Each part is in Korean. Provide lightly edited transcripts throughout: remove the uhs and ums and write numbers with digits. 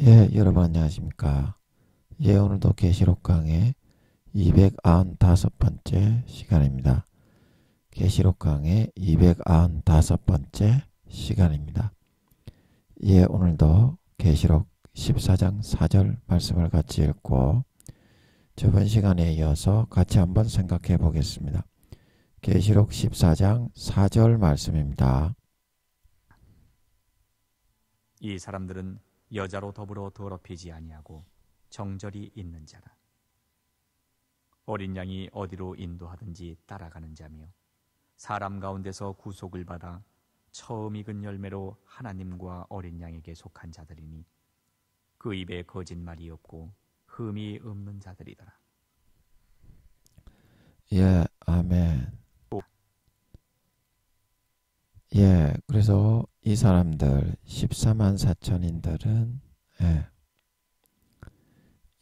예, 여러분 안녕하십니까. 예, 오늘도 계시록 강의 295번째 시간입니다. 계시록 강의 295번째 시간입니다. 예, 오늘도 계시록 14장 4절 말씀을 같이 읽고 저번 시간에 이어서 같이 한번 생각해 보겠습니다. 계시록 14장 4절 말씀입니다. 이 사람들은 여자로 더불어 더럽히지 아니하고 정절이 있는 자라. 어린 양이 어디로 인도하든지 따라가는 자며 사람 가운데서 구속을 받아 처음 익은 열매로 하나님과 어린 양에게 속한 자들이니 그 입에 거짓말이 없고 흠이 없는 자들이더라. 예, 아멘. 예, 그래서 이 사람들 14만 4천인들은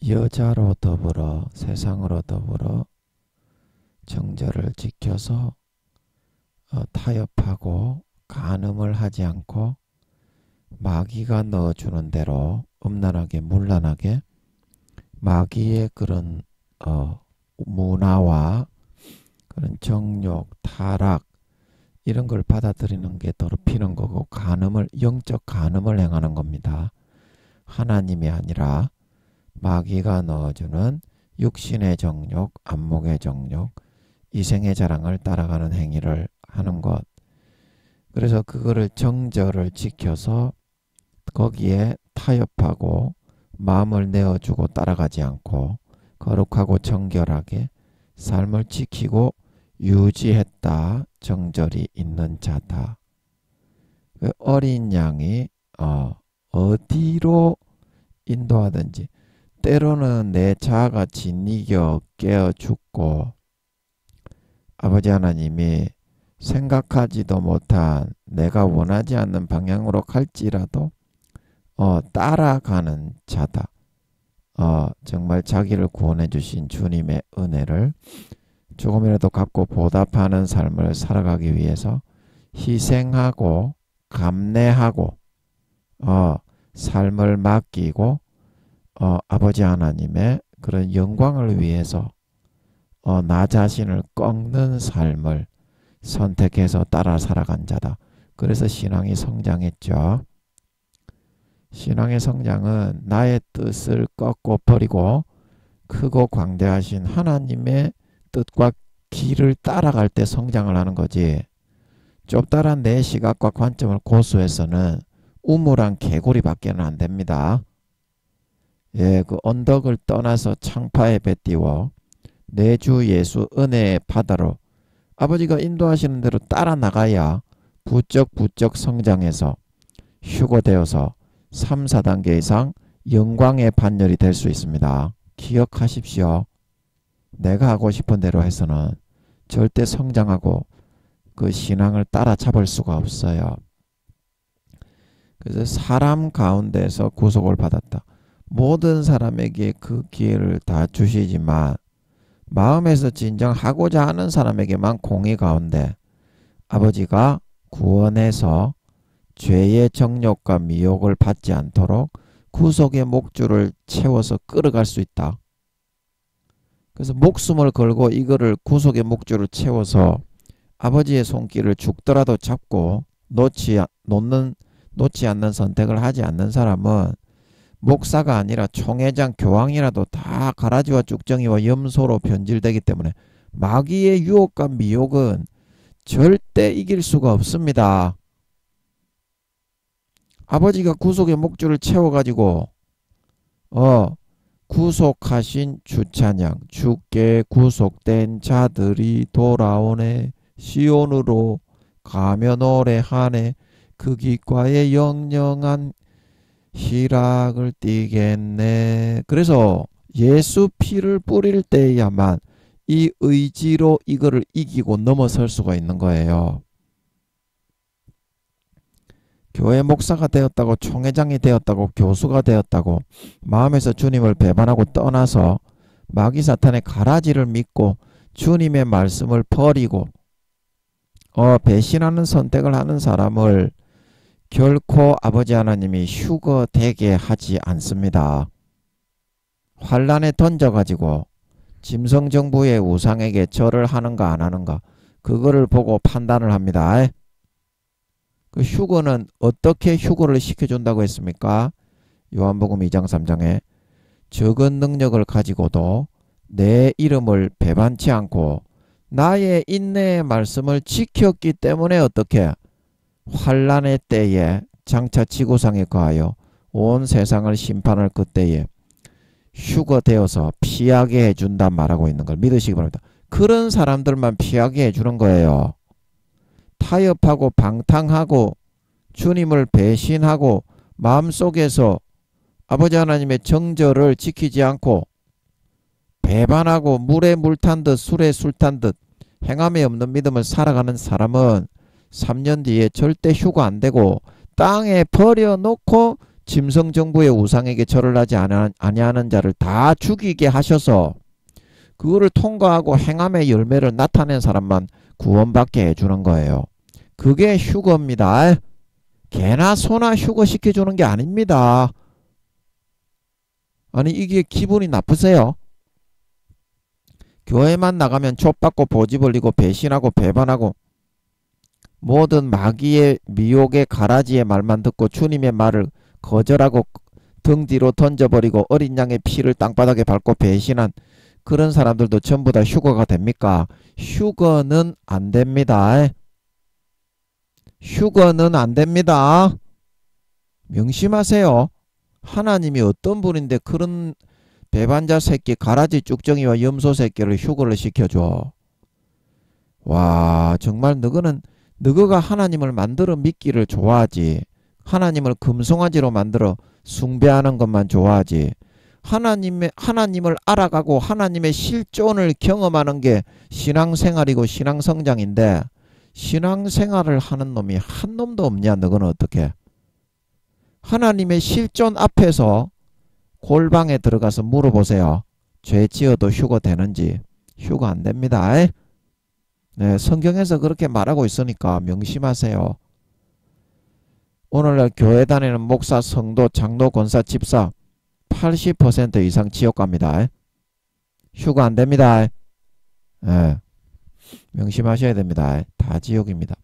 여자로 더불어 세상으로 더불어 정절을 지켜서 타협하고 간음을 하지 않고 마귀가 넣어주는 대로 음란하게 문란하게 마귀의 그런 문화와 그런 정욕, 타락 이런 걸 받아들이는 게 더럽히는 거고 영적 간음을 행하는 겁니다. 하나님이 아니라 마귀가 넣어주는 육신의 정욕, 안목의 정욕, 이생의 자랑을 따라가는 행위를 하는 것. 그래서 그거를 정절을 지켜서 거기에 타협하고 마음을 내어주고 따라가지 않고 거룩하고 정결하게 삶을 지키고 유지했다. 정절이 있는 자다. 그 어린 양이 어디로 인도하든지 때로는 내 자아가 진이겨 깨어 죽고 아버지 하나님이 생각하지도 못한 내가 원하지 않는 방향으로 갈지라도 따라가는 자다. 정말 자기를 구원해 주신 주님의 은혜를 조금이라도 갖고 보답하는 삶을 살아가기 위해서 희생하고 감내하고 삶을 맡기고 아버지 하나님의 그런 영광을 위해서 나 자신을 꺾는 삶을 선택해서 따라 살아간 자다. 그래서 신앙이 성장했죠. 신앙의 성장은 나의 뜻을 꺾고 버리고 크고 광대하신 하나님의 뜻과 길을 따라갈 때 성장을 하는 거지. 좁다란 내 시각과 관점을 고수해서는 우물한 개구리밖에는 안 됩니다. 예, 그 언덕을 떠나서 창파에 배띄워 내 주 예수 은혜의 바다로 아버지가 인도하시는 대로 따라 나가야 부쩍부쩍 성장해서 휴거되어서 3, 4단계 이상 영광의 반열이 될 수 있습니다. 기억하십시오. 내가 하고 싶은 대로 해서는 절대 성장하고 그 신앙을 따라잡을 수가 없어요. 그래서 사람 가운데서 구속을 받았다. 모든 사람에게 그 기회를 다 주시지만 마음에서 진정 하고자 하는 사람에게만 공의 가운데 아버지가 구원해서 죄의 정욕과 미혹을 받지 않도록 구속의 목줄을 채워서 끌어갈 수 있다. 그래서 목숨을 걸고 이거를 구속의 목줄을 채워서 아버지의 손길을 죽더라도 잡고 놓지 않는 선택을 하지 않는 사람은 목사가 아니라 총회장 교황이라도 다 가라지와 쭉정이와 염소로 변질되기 때문에 마귀의 유혹과 미혹은 절대 이길 수가 없습니다. 아버지가 구속의 목줄을 채워가지고 구속하신 주찬양 주께 구속된 자들이 돌아오네 시온으로 가며 노래하네 그 귓가에 영영한 희락을 띠겠네. 그래서 예수 피를 뿌릴 때야만 이 의지로 이거를 이기고 넘어설 수가 있는 거예요. 교회 목사가 되었다고 총회장이 되었다고 교수가 되었다고 마음에서 주님을 배반하고 떠나서 마귀 사탄의 가라지를 믿고 주님의 말씀을 버리고 배신하는 선택을 하는 사람을 결코 아버지 하나님이 휴거 되게 하지 않습니다. 환란에 던져가지고 짐승정부의 우상에게 절을 하는가 안 하는가 그거를 보고 판단을 합니다. 그 휴거는 어떻게 휴거를 시켜준다고 했습니까? 요한복음 2장 3장에 적은 능력을 가지고도 내 이름을 배반치 않고 나의 인내의 말씀을 지켰기 때문에 어떻게 환란의 때에 장차 지구상에 거하여 온 세상을 심판할 그때에 휴거되어서 피하게 해준다 말하고 있는 걸 믿으시기 바랍니다. 그런 사람들만 피하게 해주는 거예요. 타협하고 방탕하고 주님을 배신하고 마음속에서 아버지 하나님의 정절을 지키지 않고 배반하고 물에 물 탄 듯 술에 술 탄 듯 행함이 없는 믿음을 살아가는 사람은 3년 뒤에 절대 휴가 안 되고 땅에 버려놓고 짐승정부의 우상에게 절을 하지 아니하는 자를 다 죽이게 하셔서 그거를 통과하고 행함의 열매를 나타낸 사람만 구원받게 해주는 거예요. 그게 휴거입니다. 개나 소나 휴거시켜주는 게 아닙니다. 아니 이게 기분이 나쁘세요? 교회만 나가면 촉받고 보지 벌리고 배신하고 배반하고 모든 마귀의 미혹의 가라지의 말만 듣고 주님의 말을 거절하고 등 뒤로 던져버리고 어린 양의 피를 땅바닥에 밟고 배신한 그런 사람들도 전부 다 휴거가 됩니까? 휴거는 안 됩니다. 휴거는 안 됩니다. 명심하세요. 하나님이 어떤 분인데 그런 배반자 새끼 가라지 쭉정이와 염소 새끼를 휴거를 시켜줘. 와 정말 너가 하나님을 만들어 믿기를 좋아하지. 하나님을 금송아지로 만들어 숭배하는 것만 좋아하지. 하나님을 알아가고 하나님의 실존을 경험하는 게 신앙생활이고 신앙성장인데 신앙생활을 하는 놈이 한 놈도 없냐? 너는 어떻게? 하나님의 실존 앞에서 골방에 들어가서 물어보세요. 죄 지어도 휴거 되는지. 휴거 안 됩니다. 네, 성경에서 그렇게 말하고 있으니까 명심하세요. 오늘날 교회 다니는 목사, 성도, 장로, 권사, 집사 80% 이상 지옥 갑니다. 휴거 안 됩니다. 네, 명심하셔야 됩니다. 다 지옥입니다.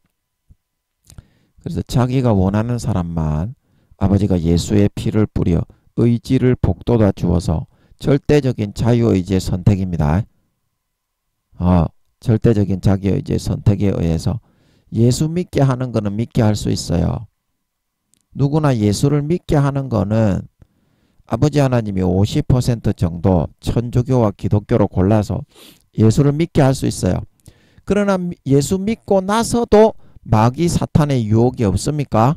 그래서 자기가 원하는 사람만 아버지가 예수의 피를 뿌려 의지를 복돋아 주어서 절대적인 자유의지의 선택입니다. 절대적인 자기의지의 선택에 의해서 예수 믿게 하는 거는 믿게 할 수 있어요. 누구나 예수를 믿게 하는 거는 아버지 하나님이 50% 정도 천주교와 기독교로 골라서 예수를 믿게 할 수 있어요. 그러나 예수 믿고 나서도 마귀 사탄의 유혹이 없습니까?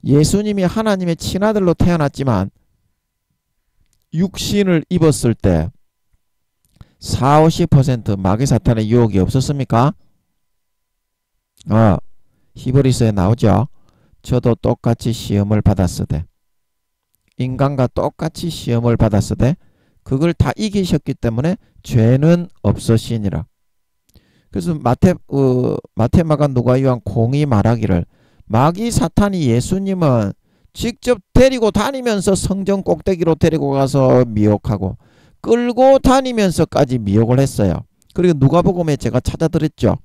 예수님이 하나님의 친아들로 태어났지만 육신을 입었을 때 40~50% 마귀 사탄의 유혹이 없었습니까? 히브리서에 나오죠. 저도 똑같이 시험을 받았으되 인간과 똑같이 시험을 받았으되 그걸 다 이기셨기 때문에 죄는 없으시니라. 그래서 마태, 마가, 누가, 요한 공이 말하기를 마귀 사탄이 예수님은 직접 데리고 다니면서 성전 꼭대기로 데리고 가서 미혹하고 끌고 다니면서까지 미혹을 했어요. 그리고 누가복음에 제가 찾아드렸죠.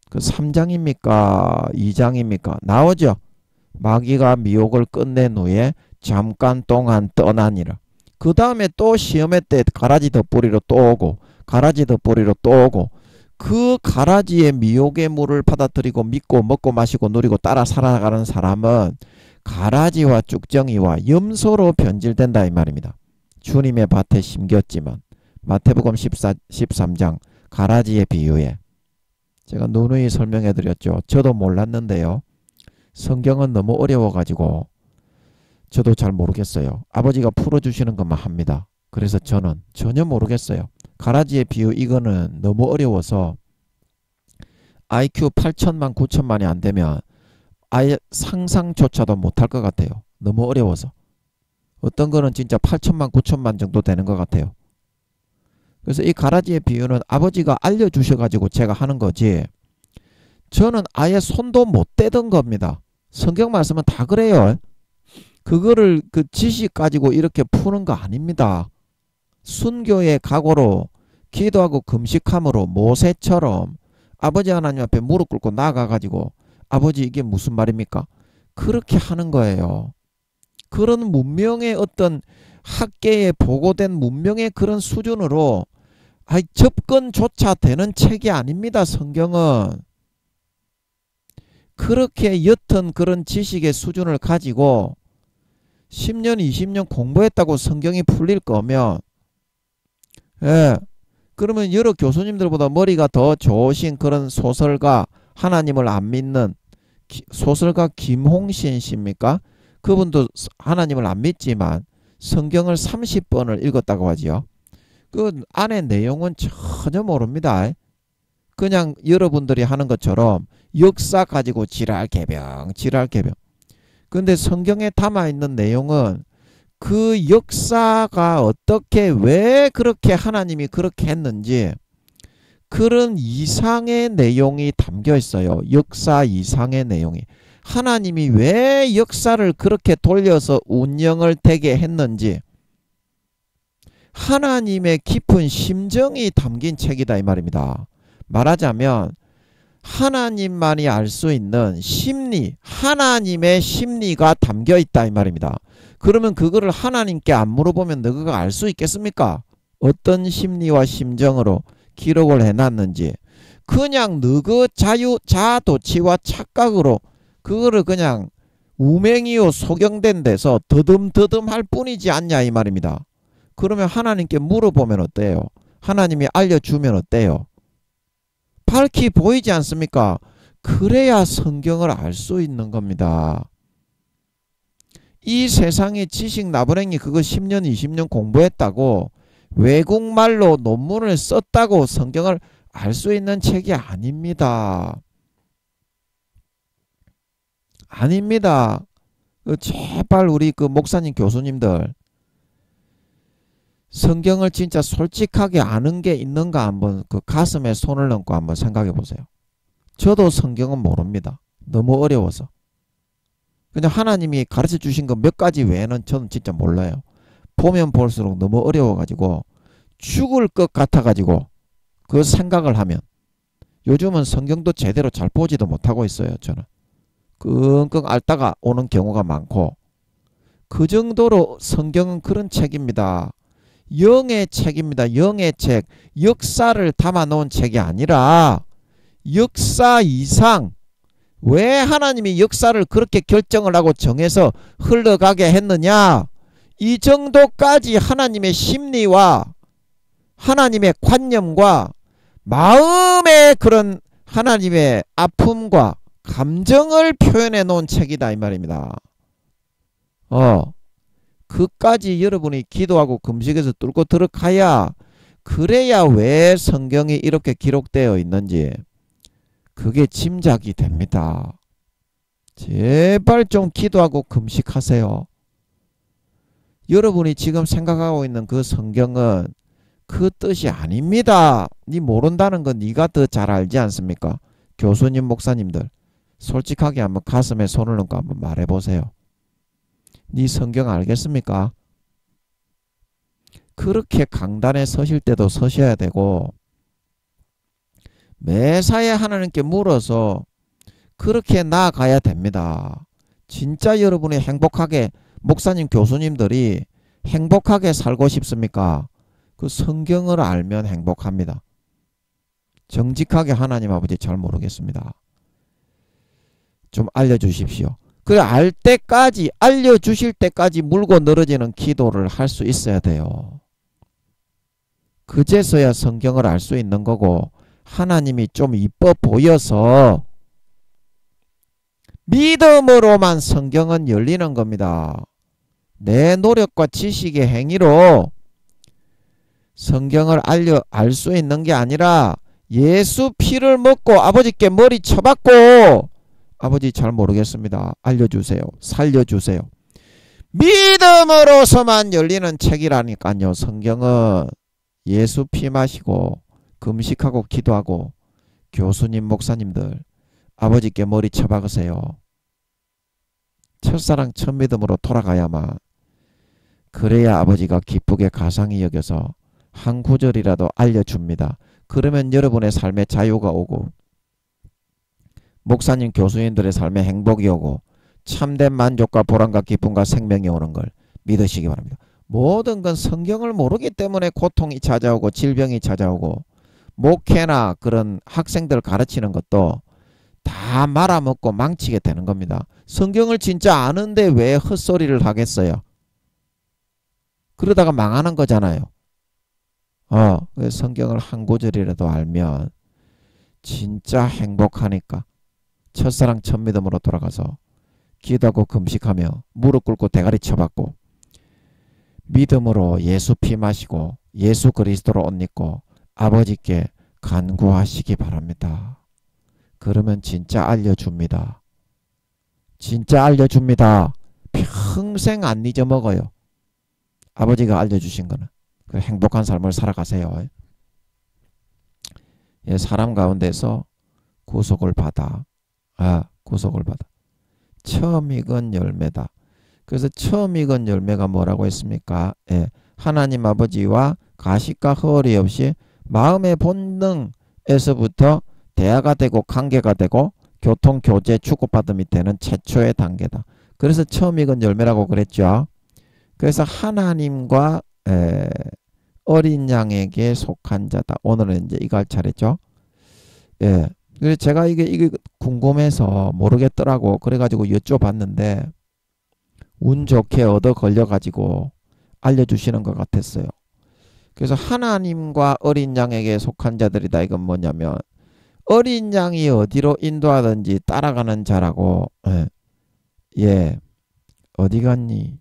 그 3장입니까? 2장입니까? 나오죠. 마귀가 미혹을 끝낸 후에 잠깐 동안 떠나니라. 그 다음에 또 시험회 때 가라지 덧뿌리로 또 오고 가라지 덧뿌리로 또 오고 그 가라지의 미혹의 물을 받아들이고 믿고 먹고 마시고 누리고 따라 살아가는 사람은 가라지와 쭉정이와 염소로 변질된다 이 말입니다. 주님의 밭에 심겼지만 마태복음 13장 가라지의 비유에 제가 누누이 설명해 드렸죠. 저도 몰랐는데요. 성경은 너무 어려워가지고 저도 잘 모르겠어요. 아버지가 풀어주시는 것만 합니다. 그래서 저는 전혀 모르겠어요. 가라지의 비유 이거는 너무 어려워서 IQ 8천만 9천만이 안 되면 아예 상상조차도 못할 것 같아요. 너무 어려워서. 어떤 거는 진짜 8천만 9천만 정도 되는 것 같아요. 그래서 이 가라지의 비유는 아버지가 알려주셔가지고 제가 하는 거지 저는 아예 손도 못 대던 겁니다. 성경 말씀은 다 그래요. 그거를 그 지식 가지고 이렇게 푸는 거 아닙니다. 순교의 각오로 기도하고 금식함으로 모세처럼 아버지 하나님 앞에 무릎 꿇고 나가가지고 아버지 이게 무슨 말입니까? 그렇게 하는 거예요. 그런 문명의 어떤 학계에 보고된 문명의 그런 수준으로 접근조차 되는 책이 아닙니다. 성경은. 그렇게 옅은 그런 지식의 수준을 가지고 10년 20년 공부했다고 성경이 풀릴 거면 그러면 여러 교수님들보다 머리가 더 좋으신 그런 소설가, 하나님을 안 믿는 소설가 김홍신 씨입니까? 그분도 하나님을 안 믿지만 성경을 30번을 읽었다고 하지요. 그 안에 내용은 전혀 모릅니다. 그냥 여러분들이 하는 것처럼 역사 가지고 지랄개병. 근데 성경에 담아있는 내용은 그 역사가 어떻게 왜 그렇게 하나님이 그렇게 했는지 그런 이상의 내용이 담겨 있어요. 역사 이상의 내용이. 하나님이 왜 역사를 그렇게 돌려서 운영을 되게 했는지 하나님의 깊은 심정이 담긴 책이다 이 말입니다. 말하자면 하나님만이 알 수 있는 심리, 하나님의 심리가 담겨 있다 이 말입니다. 그러면 그거를 하나님께 안 물어보면 너가 알 수 있겠습니까? 어떤 심리와 심정으로 기록을 해놨는지. 그냥 너그 자도취와 착각으로 그거를 그냥 우맹이요 소경된 데서 더듬더듬 할 뿐이지 않냐 이 말입니다. 그러면 하나님께 물어보면 어때요? 하나님이 알려주면 어때요? 밝히 보이지 않습니까? 그래야 성경을 알 수 있는 겁니다. 이 세상의 지식 나부랭이 그거 10년 20년 공부했다고 외국말로 논문을 썼다고 성경을 알 수 있는 책이 아닙니다. 아닙니다. 제발 우리 그 목사님 교수님들 성경을 진짜 솔직하게 아는 게 있는가 한번 그 가슴에 손을 얹고 한번 생각해 보세요. 저도 성경은 모릅니다. 너무 어려워서. 그냥 하나님이 가르쳐 주신 거 몇 가지 외에는 저는 진짜 몰라요. 보면 볼수록 너무 어려워가지고 죽을 것 같아가지고 그 생각을 하면 요즘은 성경도 제대로 잘 보지도 못하고 있어요. 저는 끙끙 앓다가 오는 경우가 많고 그 정도로 성경은 그런 책입니다. 영의 책입니다. 영의 책. 역사를 담아놓은 책이 아니라 역사 이상 왜 하나님이 역사를 그렇게 결정을 하고 정해서 흘러가게 했느냐 이 정도까지 하나님의 심리와 하나님의 관념과 마음의 그런 하나님의 아픔과 감정을 표현해 놓은 책이다 이 말입니다. 그까지 여러분이 기도하고 금식에서 뚫고 들어가야 그래야 왜 성경이 이렇게 기록되어 있는지 그게 짐작이 됩니다. 제발 좀 기도하고 금식하세요. 여러분이 지금 생각하고 있는 그 성경은 그 뜻이 아닙니다. 니 모른다는 건 니가 더 잘 알지 않습니까? 교수님 목사님들 솔직하게 한번 가슴에 손을 얹고 한번 말해보세요. 니 성경 알겠습니까? 그렇게 강단에 서실 때도 서셔야 되고 매사에 하나님께 물어서 그렇게 나아가야 됩니다. 진짜 여러분이 행복하게 목사님 교수님들이 행복하게 살고 싶습니까? 그 성경을 알면 행복합니다. 정직하게 하나님 아버지 잘 모르겠습니다. 좀 알려주십시오. 그 알 때까지 알려주실 때까지 물고 늘어지는 기도를 할 수 있어야 돼요. 그제서야 성경을 알 수 있는 거고 하나님이 좀 이뻐 보여서 믿음으로만 성경은 열리는 겁니다. 내 노력과 지식의 행위로 성경을 알 수 있는 게 아니라 예수 피를 먹고 아버지께 머리 쳐박고 아버지 잘 모르겠습니다. 알려주세요. 살려주세요. 믿음으로서만 열리는 책이라니까요. 성경은 예수 피 마시고 금식하고 기도하고 교수님 목사님들 아버지께 머리 쳐박으세요. 첫사랑 첫 믿음으로 돌아가야만, 그래야 아버지가 기쁘게 가상히 여겨서 한 구절이라도 알려줍니다. 그러면 여러분의 삶에 자유가 오고 목사님 교수님들의 삶에 행복이 오고 참된 만족과 보람과 기쁨과 생명이 오는 걸 믿으시기 바랍니다. 모든 건 성경을 모르기 때문에 고통이 찾아오고 질병이 찾아오고, 목회나 그런 학생들 가르치는 것도 다 말아먹고 망치게 되는 겁니다. 성경을 진짜 아는데 왜 헛소리를 하겠어요? 그러다가 망하는 거잖아요. 성경을 한 구절이라도 알면 진짜 행복하니까 첫사랑 첫 믿음으로 돌아가서 기도하고 금식하며 무릎 꿇고 대가리 쳐박고 믿음으로 예수 피 마시고 예수 그리스도로 옷 입고 아버지께 간구하시기 바랍니다. 그러면 진짜 알려줍니다. 진짜 알려줍니다. 평생 안 잊어먹어요. 아버지가 알려주신 거는. 행복한 삶을 살아가세요. 사람 가운데서 구속을 받아. 구속을 받아. 처음 익은 열매다. 그래서 처음 익은 열매가 뭐라고 했습니까? 하나님 아버지와 가식과 허울이 없이 마음의 본능에서부터 대화가 되고 관계가 되고 교통, 교제, 축복받음이 되는 최초의 단계다. 그래서 처음 익은 열매라고 그랬죠. 그래서 하나님과 어린 양에게 속한 자다. 오늘은 이제 이거 할 차례죠. 그래서 제가 이게 궁금해서 모르겠더라고. 그래가지고 여쭤봤는데 운 좋게 얻어 걸려가지고 알려주시는 것 같았어요. 그래서 하나님과 어린 양에게 속한 자들이다. 이건 뭐냐면 어린 양이 어디로 인도하든지 따라가는 자라고. 어디 갔니?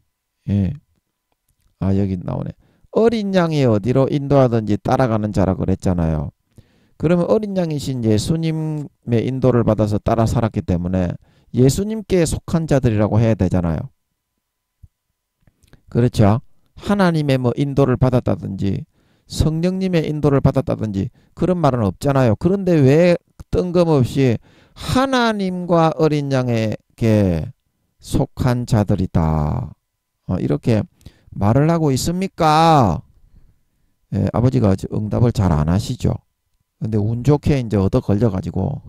여기 나오네. 어린 양이 어디로 인도하든지 따라가는 자라고 그랬잖아요. 그러면 어린 양이신 예수님의 인도를 받아서 따라 살았기 때문에 예수님께 속한 자들이라고 해야 되잖아요. 그렇죠? 하나님의 인도를 받았다든지 성령님의 인도를 받았다든지 그런 말은 없잖아요. 그런데 왜 뜬금없이 하나님과 어린 양에게 속한 자들이다. 이렇게 말을 하고 있습니까? 아버지가 응답을 잘 안 하시죠. 근데 운 좋게 이제 얻어 걸려가지고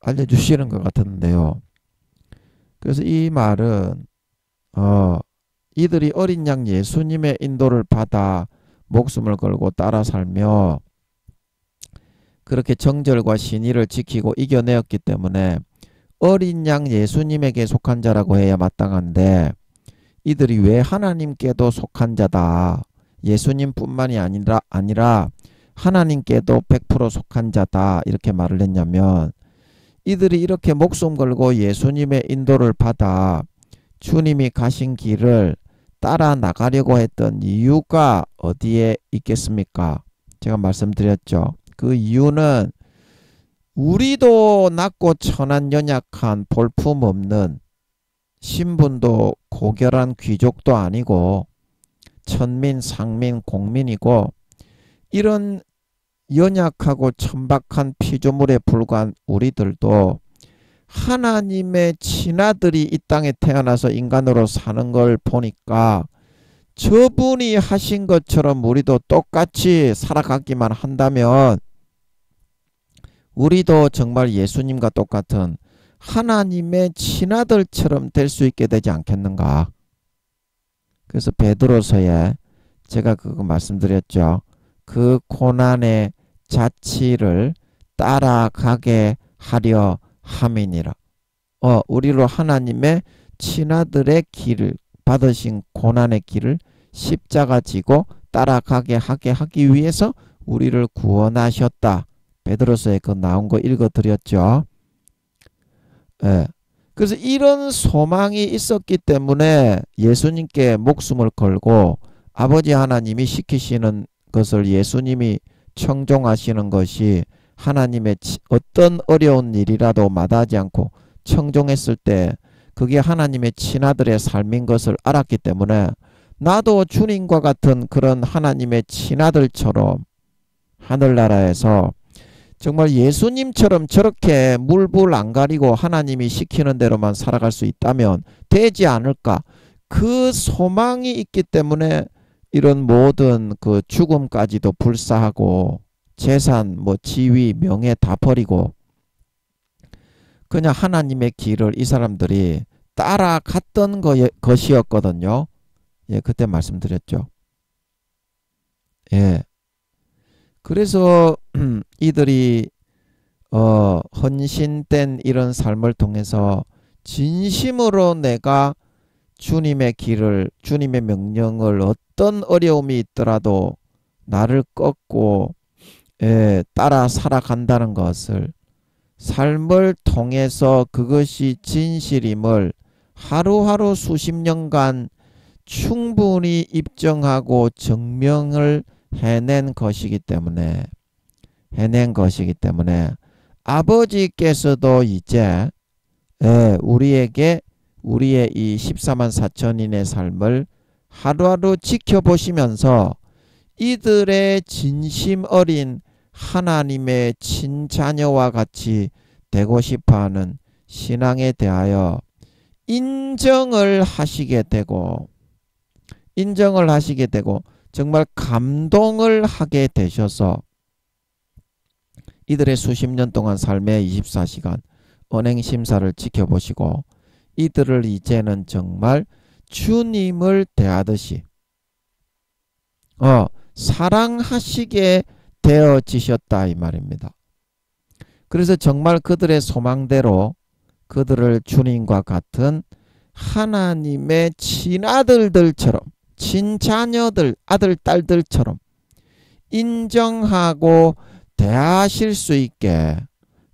알려주시는 것 같은데요. 그래서 이 말은 이들이 어린 양 예수님의 인도를 받아 목숨을 걸고 따라 살며 그렇게 정절과 신의를 지키고 이겨내었기 때문에 어린 양 예수님에게 속한 자라고 해야 마땅한데, 이들이 왜 하나님께도 속한 자다, 예수님뿐만이 아니라 하나님께도 100% 속한 자다 이렇게 말을 했냐면, 이들이 이렇게 목숨 걸고 예수님의 인도를 받아 주님이 가신 길을 따라 나가려고 했던 이유가 어디에 있겠습니까? 제가 말씀드렸죠. 그 이유는 우리도 낮고 천한 연약한 볼품없는 신분도 고결한 귀족도 아니고 천민, 상민, 공민이고 이런 연약하고 천박한 피조물에 불과한 우리들도 하나님의 친아들이 이 땅에 태어나서 인간으로 사는 걸 보니까 저분이 하신 것처럼 우리도 똑같이 살아가기만 한다면 우리도 정말 예수님과 똑같은 하나님의 친아들처럼 될 수 있게 되지 않겠는가. 그래서 베드로서에 제가 그거 말씀드렸죠. 그 고난의 자취를 따라가게 하려 함이니라. 우리로 하나님의 친아들의 길을 받으신 고난의 길을 십자가 지고 따라가게 하기 위해서 우리를 구원하셨다. 베드로서에 그 나온 거 읽어드렸죠. 그래서 이런 소망이 있었기 때문에 예수님께 목숨을 걸고 아버지 하나님이 시키시는 것을 예수님이 청종하시는 것이 하나님의 어떤 어려운 일이라도 마다하지 않고 청종했을 때 그게 하나님의 친아들의 삶인 것을 알았기 때문에 나도 주님과 같은 그런 하나님의 친아들처럼 하늘나라에서 정말 예수님처럼 저렇게 물불 안 가리고 하나님이 시키는 대로만 살아갈 수 있다면 되지 않을까? 그 소망이 있기 때문에 이런 모든 그 죽음까지도 불사하고 재산, 뭐 지위, 명예 다 버리고 그냥 하나님의 길을 이 사람들이 따라갔던 것이었거든요. 예, 그때 말씀드렸죠. 예. 그래서 이들이 헌신된 이런 삶을 통해서 진심으로 내가 주님의 길을, 주님의 명령을 어떤 어려움이 있더라도 나를 꺾고 따라 살아간다는 것을, 삶을 통해서 그것이 진실임을 하루하루 수십 년간 충분히 입증하고 증명을 해낸 것이기 때문에 아버지께서도 이제 우리에게 우리의 이 14만 4천인의 삶을 하루하루 지켜보시면서 이들의 진심 어린 하나님의 친자녀와 같이 되고 싶어하는 신앙에 대하여 인정을 하시게 되고 정말 감동을 하게 되셔서 이들의 수십 년 동안 삶의 24시간 언행심사를 지켜보시고 이들을 이제는 정말 주님을 대하듯이 사랑하시게 되어지셨다 이 말입니다. 그래서 정말 그들의 소망대로 그들을 주님과 같은 하나님의 친아들들처럼, 친자녀들, 아들, 딸들처럼 인정하고 대하실 수 있게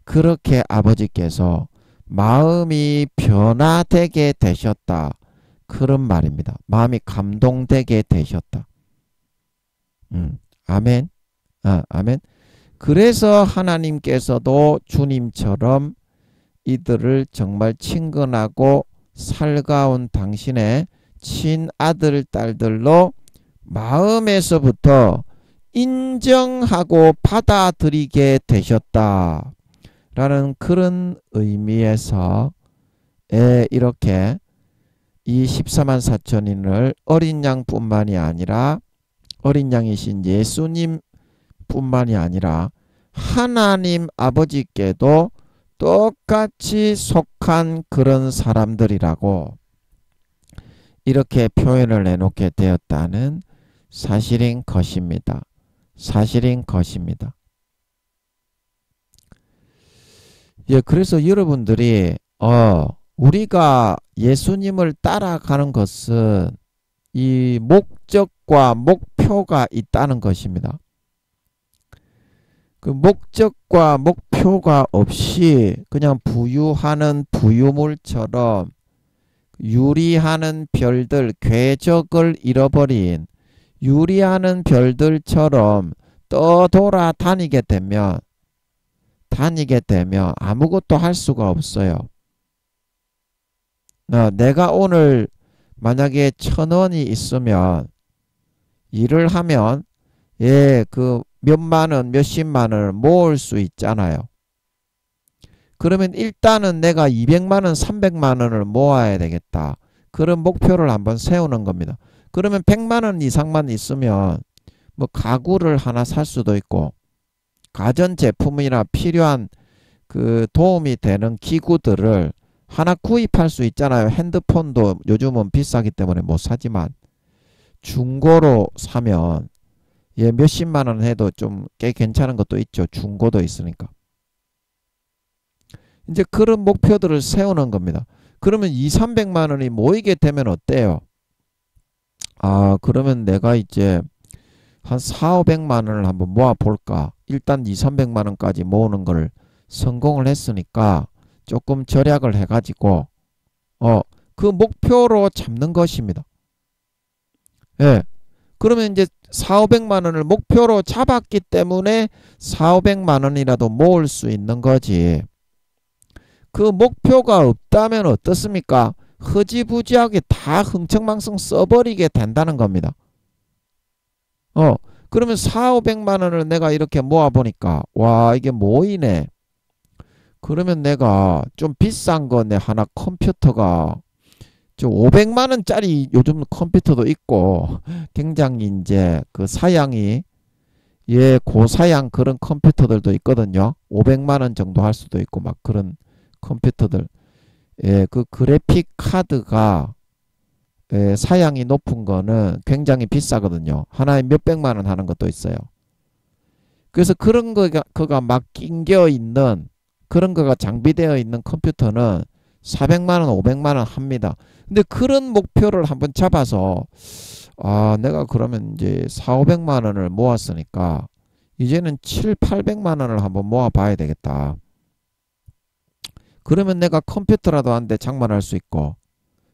그렇게 아버지께서 마음이 변화되게 되셨다. 그런 말입니다. 마음이 감동되게 되셨다. 아멘. 아멘. 그래서 하나님께서도 주님처럼 이들을 정말 친근하고 살가운 당신의 친아들, 딸들로 마음에서부터 인정하고 받아들이게 되셨다. 라는 그런 의미에서 이렇게 이 14만 4천인을 어린 양뿐만이 아니라 어린 양이신 예수님 뿐만이 아니라 하나님 아버지께도 똑같이 속한 그런 사람들이라고 이렇게 표현을 해놓게 되었다는 사실인 것입니다. 예, 그래서 여러분들이 우리가 예수님을 따라가는 것은 이 목적과 목표가 있다는 것입니다. 그 목적과 목표가 없이 그냥 부유하는 부유물처럼 유리하는 별들, 궤적을 잃어버린 유리하는 별들처럼 떠돌아다니게 되면 아무것도 할 수가 없어요. 내가 오늘 만약에 1,000원이 있으면 일을 하면 그 몇만원, 몇십만원을 모을 수 있잖아요. 그러면 일단은 내가 200만원, 300만원을 모아야 되겠다. 그런 목표를 한번 세우는 겁니다. 그러면 100만원 이상만 있으면 뭐 가구를 하나 살 수도 있고 가전제품이나 필요한 그 도움이 되는 기구들을 하나 구입할 수 있잖아요. 핸드폰도 요즘은 비싸기 때문에 못 사지만 중고로 사면 몇십만 원 해도 좀 꽤 괜찮은 것도 있죠. 중고도 있으니까. 이제 그런 목표들을 세우는 겁니다. 그러면 200~300만 원이 모이게 되면 어때요? 그러면 내가 이제 한 400~500만 원을 한번 모아볼까? 일단 200~300만 원까지 모으는 걸 성공을 했으니까 조금 절약을 해가지고 그 목표로 잡는 것입니다. 예. 그러면 이제 400~500만 원을 목표로 잡았기 때문에 400~500만 원이라도 모을 수 있는 거지. 그 목표가 없다면 어떻습니까? 흐지부지하게 다 흥청망청 써버리게 된다는 겁니다. 그러면 4, 500만 원을 내가 이렇게 모아보니까 와 이게 모이네. 그러면 내가 좀 비싼 거 내 하나 컴퓨터가 저 500만 원짜리 요즘 컴퓨터도 있고 굉장히 이제 그 사양이 예 고사양 그런 컴퓨터들도 있거든요. 500만 원 정도 할 수도 있고 막 그런 컴퓨터들. 예, 그 그래픽 카드가 예, 사양이 높은 거는 굉장히 비싸거든요. 하나에 몇백만 원 하는 것도 있어요. 그래서 그런 거가 막 낑겨 있는 그런 거가 장비되어 있는 컴퓨터는 400만 원, 500만 원 합니다. 근데 그런 목표를 한번 잡아서 아, 내가 그러면 이제 4, 500만 원을 모았으니까 이제는 7, 800만 원을 한번 모아 봐야 되겠다. 그러면 내가 컴퓨터라도 한 대 장만할 수 있고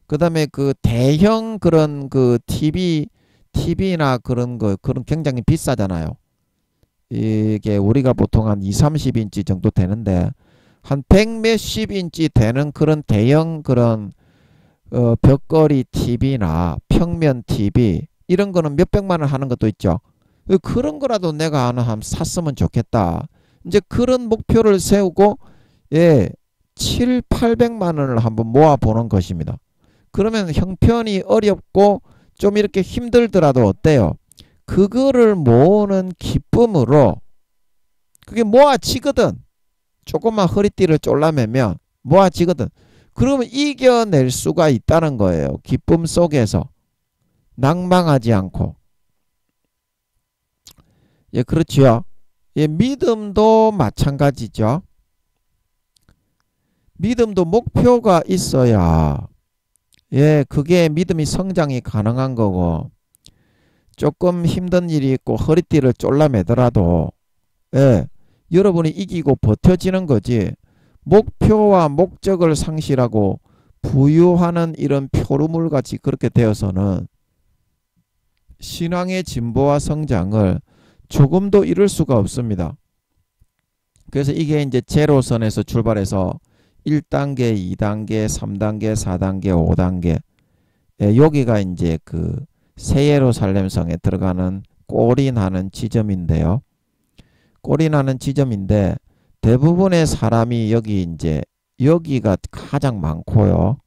그 다음에 그 대형 그런 그 TV나 그런 거, 그런 굉장히 비싸잖아요. 이게 우리가 보통 한 2, 30인치 정도 되는데 한 100 몇십 인치 되는 그런 대형 그런 벽걸이 TV나 평면 TV 이런 거는 몇백만 원 하는 것도 있죠. 그런 거라도 내가 하나 한번 샀으면 좋겠다. 이제 그런 목표를 세우고 예, 7, 800만 원을 한번 모아보는 것입니다. 그러면 형편이 어렵고 좀 이렇게 힘들더라도 어때요? 그거를 모으는 기쁨으로 그게 모아지거든. 조금만 허리띠를 졸라매면 모아지거든. 그러면 이겨낼 수가 있다는 거예요. 기쁨 속에서. 낭망하지 않고. 예, 그렇죠. 예, 믿음도 마찬가지죠. 믿음도 목표가 있어야 예, 그게 믿음이 성장이 가능한 거고 조금 힘든 일이 있고 허리띠를 졸라매더라도 예, 여러분이 이기고 버텨지는 거지 목표와 목적을 상실하고 부유하는 이런 표류물같이 그렇게 되어서는 신앙의 진보와 성장을 조금도 이룰 수가 없습니다. 그래서 이게 이제 제로선에서 출발해서 1단계, 2단계, 3단계, 4단계, 5단계 예, 여기가 이제 그 새 예루살렘성에 들어가는 골인하는 지점인데요. 골인하는 지점인데 대부분의 사람이 여기 이제 여기가 가장 많고요.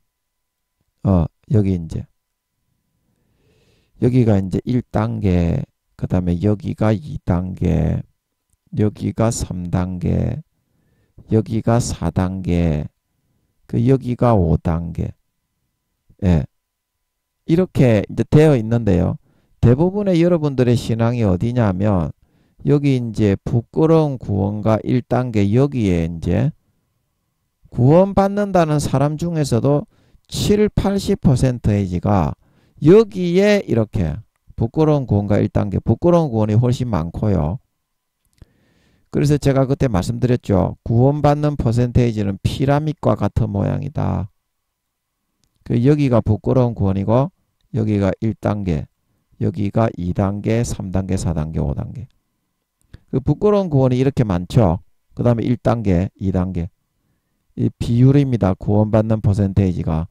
여기 이제 여기가 이제 1단계, 그 다음에 여기가 2단계, 여기가 3단계, 여기가 4단계, 그 여기가 5단계. 예. 이렇게 이제 되어 있는데요. 대부분의 여러분들의 신앙이 어디냐면 여기 이제 부끄러운 구원과 1단계 여기에 이제 구원받는다는 사람 중에서도 7, 80%가 여기에 이렇게 부끄러운 구원과 1단계 부끄러운 구원이 훨씬 많고요. 그래서 제가 그때 말씀드렸죠. 구원받는 퍼센테이지는 피라밋과 같은 모양이다. 그 여기가 부끄러운 구원이고 여기가 1단계, 여기가 2단계, 3단계, 4단계, 5단계. 그 부끄러운 구원이 이렇게 많죠. 그 다음에 1단계, 2단계. 이 비율입니다. 구원받는 퍼센테이지가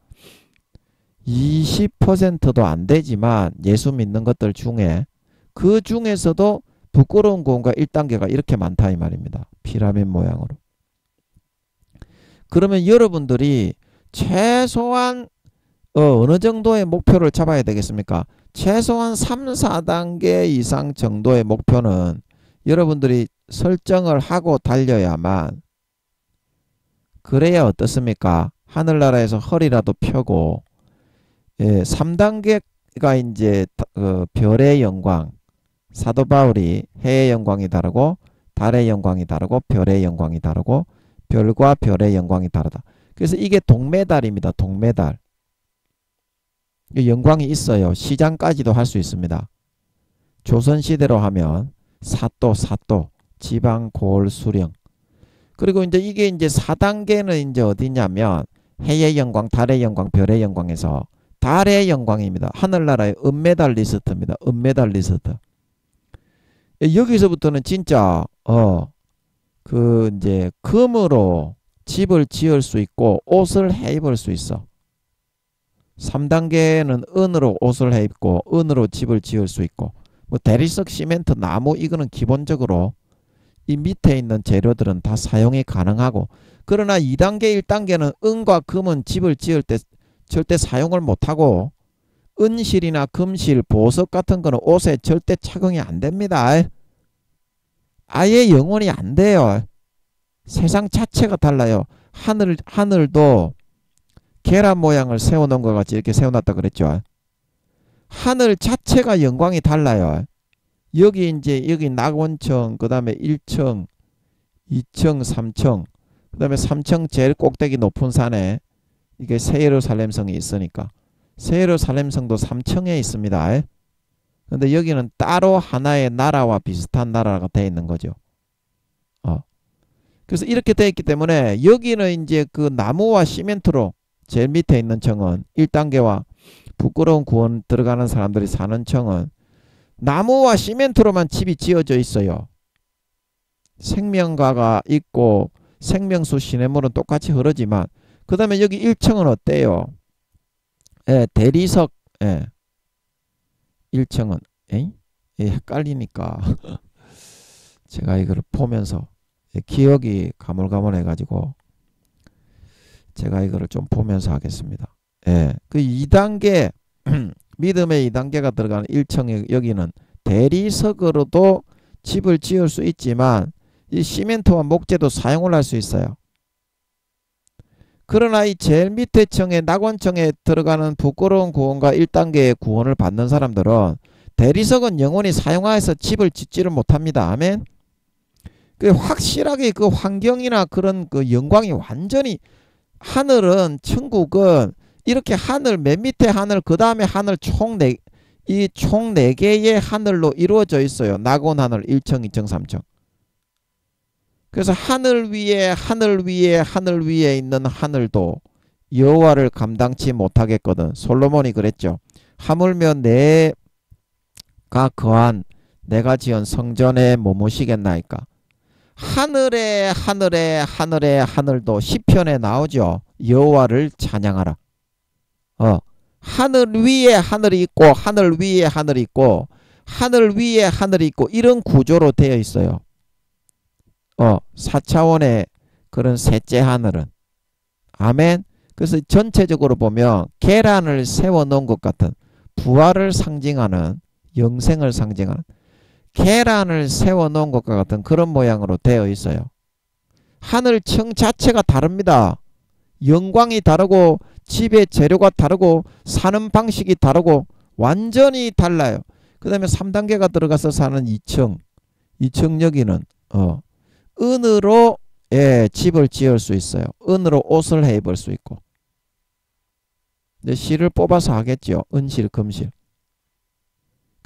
20%도 안 되지만 예수 믿는 것들 중에 그 중에서도 부끄러운 구원과 1단계가 이렇게 많다 이 말입니다. 피라밋 모양으로. 그러면 여러분들이 최소한 어느 정도의 목표를 잡아야 되겠습니까? 최소한 3, 4단계 이상 정도의 목표는 여러분들이 설정을 하고 달려야만 그래야 어떻습니까? 하늘나라에서 허리라도 펴고 예, 3단계가 이제 별의 영광 사도 바울이 해의 영광이 다르고 달의 영광이 다르고 별의 영광이 다르고 별과 별의 영광이 다르다. 그래서 이게 동메달입니다. 동메달. 영광이 있어요. 시장까지도 할 수 있습니다. 조선시대로 하면 사도, 지방, 고을, 수령. 그리고 이제 이게 이제 4단계는 이제 어디냐면 해의 영광, 달의 영광, 별의 영광에서 달의 영광입니다. 하늘나라의 은메달리스트입니다. 은메달리스트. 여기서부터는 진짜 그 이제 금으로 집을 지을 수 있고 옷을 해 입을 수 있어. 3단계는 은으로 옷을 해 입고 은으로 집을 지을 수 있고 뭐 대리석, 시멘트, 나무 이거는 기본적으로 이 밑에 있는 재료들은 다 사용이 가능하고, 그러나 2단계, 1단계는 은과 금은 집을 지을 때 절대 사용을 못하고, 은실이나 금실, 보석 같은 거는 옷에 절대 착용이 안 됩니다. 아예 영원히 안 돼요. 세상 자체가 달라요. 하늘도 계란 모양을 세워놓은 것 같이 이렇게 세워놨다 그랬죠. 하늘 자체가 영광이 달라요. 여기 이제 여기 낙원청, 그 다음에 1층, 2층, 3층, 그 다음에 3층 제일 꼭대기 높은 산에 이게 새예루살렘성이 있으니까 새예루살렘성도 3층에 있습니다. 근데 여기는 따로 하나의 나라와 비슷한 나라가 되어 있는 거죠. 그래서 이렇게 되어 있기 때문에 여기는 이제 그 나무와 시멘트로 제일 밑에 있는 층은 1단계와 부끄러운 구원 들어가는 사람들이 사는 층은 나무와 시멘트로만 집이 지어져 있어요. 생명가가 있고 생명수 시냇물은 똑같이 흐르지만, 그 다음에 여기 1층은 어때요? 대리석, 1층은 헷갈리니까 제가 이거를 보면서 기억이 가물가물해가지고 제가 이거를 좀 보면서 하겠습니다. 그 2단계 믿음의 2단계가 들어가는 1층 여기는 대리석으로도 집을 지을 수 있지만 이 시멘트와 목재도 사용을 할 수 있어요. 그러나 이 제일 밑에 층에 낙원층에 들어가는 부끄러운 구원과 1단계의 구원을 받는 사람들은 대리석은 영원히 사용하여서 집을 짓지를 못합니다. 아멘. 그 확실하게 그 환경이나 그런 그 영광이 완전히, 하늘은, 천국은 이렇게 하늘, 맨 밑에 하늘, 그 다음에 하늘 총 4개의 하늘로 이루어져 있어요. 낙원 하늘 1층, 2층, 3층. 그래서 하늘 위에 있는 하늘도 여호와를 감당치 못하겠거든. 솔로몬이 그랬죠. 하물며 내가 거한 내가 지은 성전에 머무시겠나이까. 하늘도 시편에 나오죠. 여호와를 찬양하라. 하늘 위에 하늘이 있고 하늘 위에 하늘이 있고 하늘 위에 하늘이 있고 이런 구조로 되어 있어요. 4차원의 그런 셋째 하늘은. 아멘. 그래서 전체적으로 보면 계란을 세워놓은 것 같은, 부활을 상징하는, 영생을 상징하는 계란을 세워놓은 것과 같은 그런 모양으로 되어 있어요. 하늘층 자체가 다릅니다. 영광이 다르고 집의 재료가 다르고 사는 방식이 다르고 완전히 달라요. 그 다음에 3단계가 들어가서 사는 2층 여기는 은으로 집을 지을 수 있어요. 은으로 옷을 해 입을 수 있고. 이제 실을 뽑아서 하겠죠. 은실, 금실.